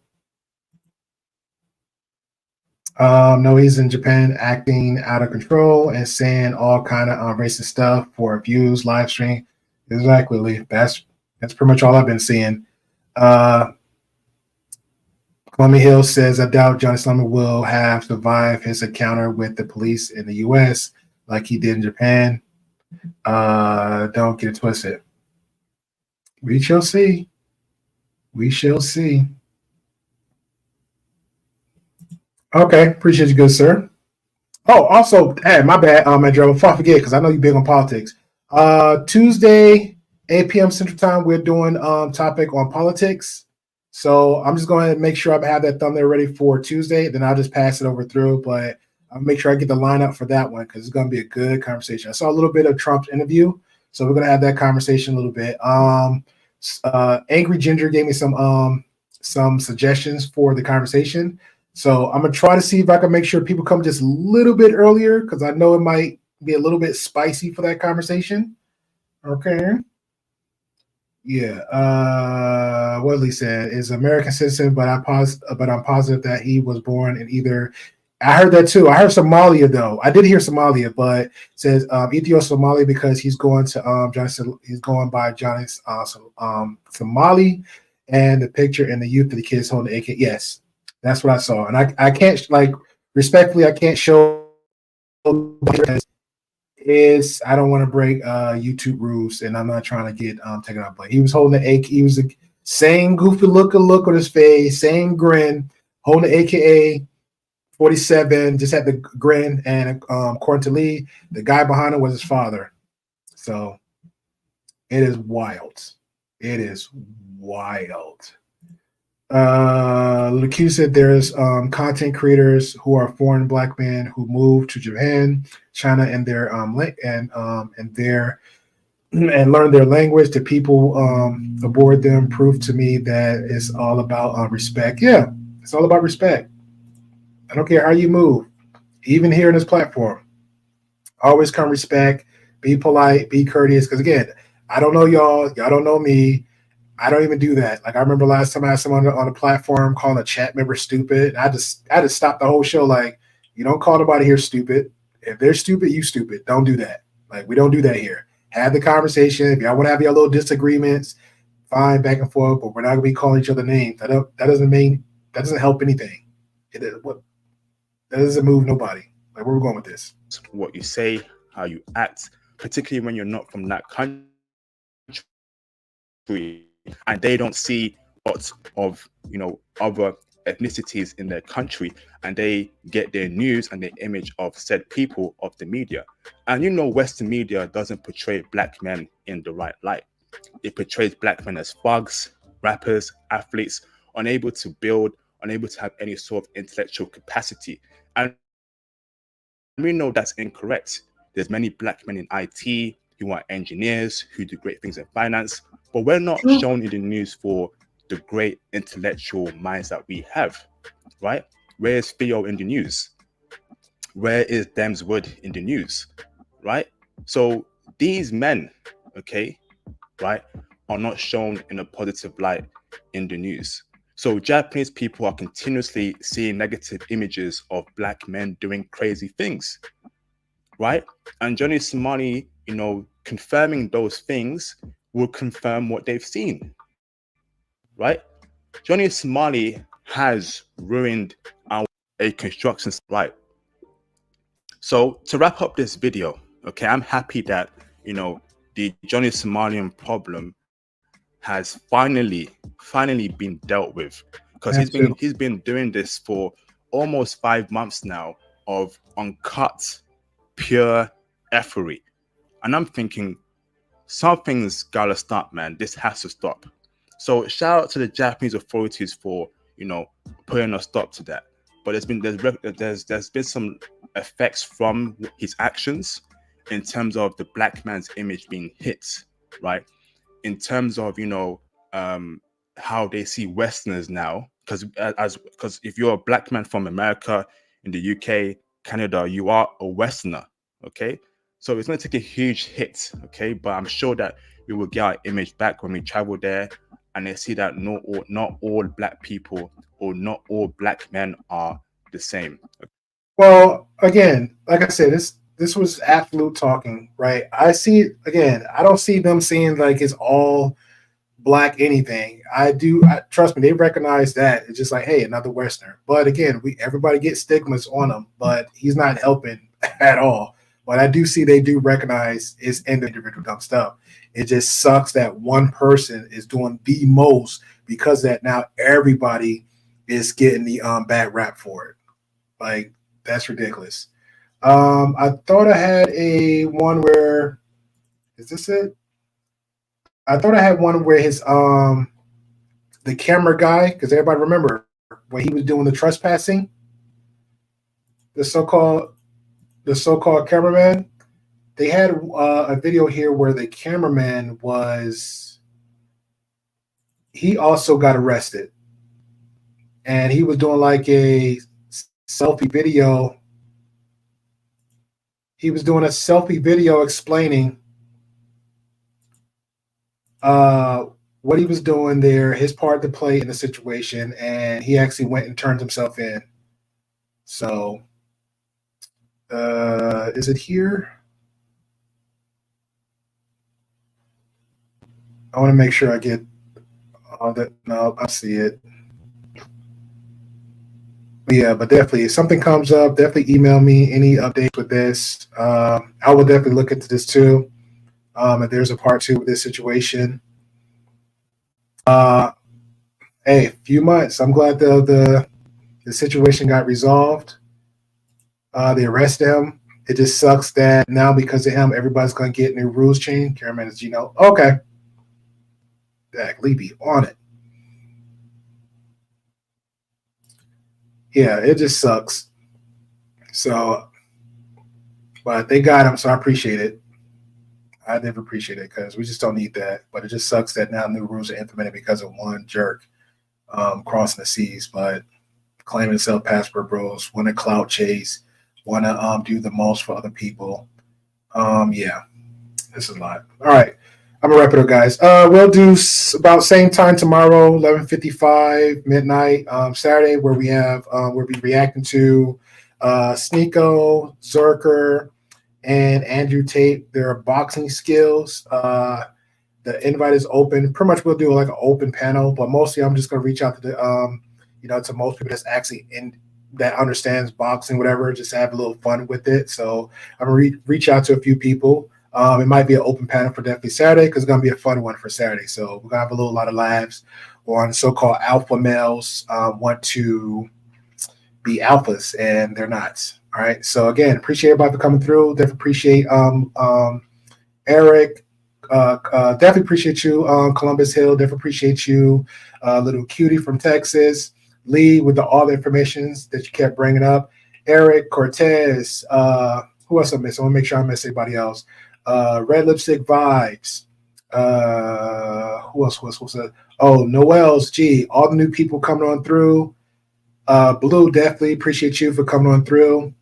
No, he's in Japan acting out of control and saying all kind of racist stuff for views, live stream. Exactly, Lee. That's pretty much all I've been seeing. Columbia Hill says, I doubt Johnny Salami will have survived his encounter with the police in the U.S. like he did in Japan. Don't get it twisted. We shall see. We shall see. Okay, appreciate you, good sir. Oh, also, hey, my bad, Andrew. Before I forget, because I know you're big on politics. Tuesday, 8 p.m. Central Time, we're doing topic on politics. So I'm just going to make sure I have that thumbnail ready for Tuesday. Then I'll just pass it over through. But I'll make sure I get the lineup for that one because it's going to be a good conversation. I saw a little bit of Trump's interview, so we're going to have that conversation a little bit. Angry Ginger gave me some suggestions for the conversation. So I'm gonna try to see if I can make sure people come just a little bit earlier because I know it might be a little bit spicy for that conversation. Okay. Yeah. What Lee said is American citizen, but I'm positive that he was born in either. I heard that too. I heard Somalia though. I did hear Somalia, but it says Ethiopia Somalia because he's going to he's going by Johnny's Somali, and the picture and the youth of the kids holding the AK. Yes, that's what I saw, and I can't respectfully I can't show is I don't want to break YouTube rules, and I'm not trying to get taken out. But he was holding the AK. He was the same goofy look on his face, same grin, holding the AKA 47. Just had the grin, and according to Lee, the guy behind him was his father. So it is wild. It is wild. LeQ said there's content creators who are foreign black men who moved to Japan, China, and their and learn their language. The people aboard them prove to me that it's all about respect. Yeah, it's all about respect. I don't care how you move, even here in this platform. Always come respect, be polite, be courteous. Because again, I don't know y'all don't know me. I don't even do that. Like I remember last time I had someone on a platform calling a chat member stupid. I just stopped the whole show. Like, you don't call nobody here stupid. If they're stupid, you stupid. Don't do that. Like, we don't do that here. Have the conversation. If y'all want to have your little disagreements, fine, back and forth. But we're not gonna be calling each other names. That doesn't help anything. That doesn't move nobody. Like, where we're going with this? What you say, how you act, particularly when you're not from that country, and they don't see lots of other ethnicities in their country, and they get their news and their image of said people of the media. And Western media doesn't portray black men in the right light. It portrays black men as thugs, rappers, athletes, unable to build, unable to have any sort of intellectual capacity. And we know that's incorrect. There's many black men in IT who are engineers, who do great things in finance, but we're not shown in the news for the great intellectual minds that we have, right? Where is Theo in the news? Where is Dems Wood in the news, right? So these men, okay, right, are not shown in a positive light in the news. So Japanese people are continuously seeing negative images of black men doing crazy things, right? And Johnny Somali, confirming those things will confirm what they've seen, right? Johnny Somali has ruined a construction site. So to wrap up this video, okay, I'm happy that, the Johnny Somalian problem has finally been dealt with, because he's been doing this for almost 5 months now of uncut, pure effery. And I'm thinking, something's gotta stop, man. This has to stop. So shout out to the Japanese authorities for, putting a stop to that. But there's been some effects from his actions in terms of the black man's image being hit, right? In terms of, how they see Westerners now, because if you're a black man from America, in the UK, Canada, you are a Westerner, okay? So it's going to take a huge hit, okay? But I'm sure that we will get our image back when we travel there, and they see that not all black people or not all black men are the same. Well, again, like I said, this was absolute talking, right? I see it again. I don't see them saying like it's all black anything. Trust me, they recognize that. It's just like, hey, another Westerner. But again, everybody gets stigmas on him, but he's not helping at all. But I do see they do recognize it's individual dumb stuff. It just sucks that one person is doing the most, because that now everybody is getting the bad rap for it. Like, that's ridiculous. I thought I had a one where is this it? I thought I had one where his the camera guy, because everybody remember when he was doing the trespassing, the so-called cameraman. They had a video here where the cameraman he also got arrested, and he was doing like a selfie video. He was doing a selfie video explaining what he was doing there, his part to play in the situation, and he actually went and turned himself in. So, is it here? I want to make sure I get all that. No, I see it. Yeah, but definitely, if something comes up, definitely email me any updates with this. I will definitely look into this too. If there's a part 2 with this situation. Hey, few months. I'm glad the situation got resolved. They arrested him. It just sucks that now because of him, everybody's gonna get new rules changed. Cameraman is Gino. Okay. Dak Levy on it. Yeah, it just sucks. So, but they got him, so I appreciate it. I never appreciate it because we just don't need that. But it just sucks that now new rules are implemented because of one jerk crossing the seas, but claiming himself passport bros, want to clout chase, want to do the most for other people. Yeah, this is a lot. All right, I'm gonna wrap it up, guys. We'll do about same time tomorrow, 11:55 midnight, Saturday, where we'll be reacting to Sneeko, Zerker, and Andrew Tate. Their boxing skills. The invite is open. Pretty much we'll do like an open panel, but mostly I'm just gonna reach out to the to most people that's actually that understands boxing, whatever, just have a little fun with it. So I'm gonna reach out to a few people. It might be an open panel for definitely Saturday because it's gonna be a fun one for Saturday. So we're gonna have a lot of lives on so-called alpha males want to be alphas and they're not. All right. So again, appreciate everybody for coming through. Definitely appreciate Eric. Definitely appreciate you, Columbus Hill. Definitely appreciate you, little cutie from Texas. Lee with all the information that you kept bringing up. Eric, Cortez. Who else I missed? I want to make sure I miss anybody else. Red Lipstick Vibes. Who else? Oh, Noel's G. All the new people coming on through. Blue, definitely appreciate you for coming on through.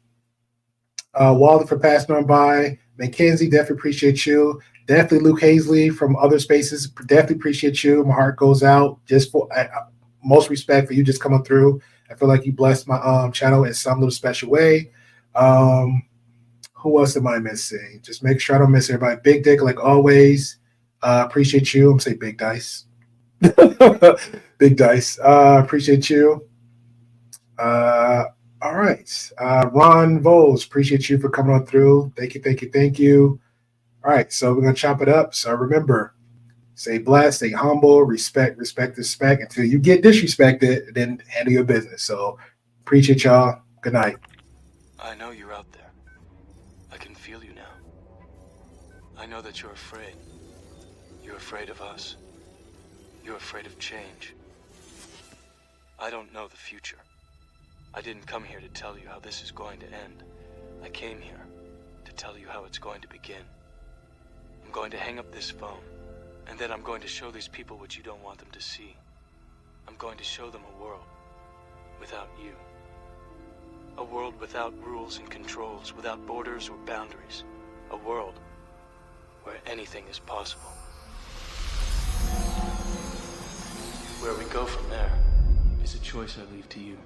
Walter for passing on by. Mackenzie, definitely appreciate you. Definitely Luke Hazley from other spaces. Definitely appreciate you. My heart goes out just for most respect for you just coming through. I feel like you blessed my channel in some little special way. Who else am I missing? Just make sure I don't miss everybody. Big Dick, like always. Appreciate you. I'm gonna say Big Dice. Big Dice. Appreciate you. All right. Ron Voles, appreciate you for coming on through. Thank you. All right, so we're going to chop it up. So remember, stay blessed, stay humble, respect until you get disrespected, then handle your business. So appreciate y'all. Good night. I know you're out there. I can feel you now. I know that you're afraid. You're afraid of us. You're afraid of change. I don't know the future. I didn't come here to tell you how this is going to end. I came here to tell you how it's going to begin. I'm going to hang up this phone, and then I'm going to show these people what you don't want them to see. I'm going to show them a world without you. A world without rules and controls, without borders or boundaries. A world where anything is possible. Where we go from there is a choice I leave to you.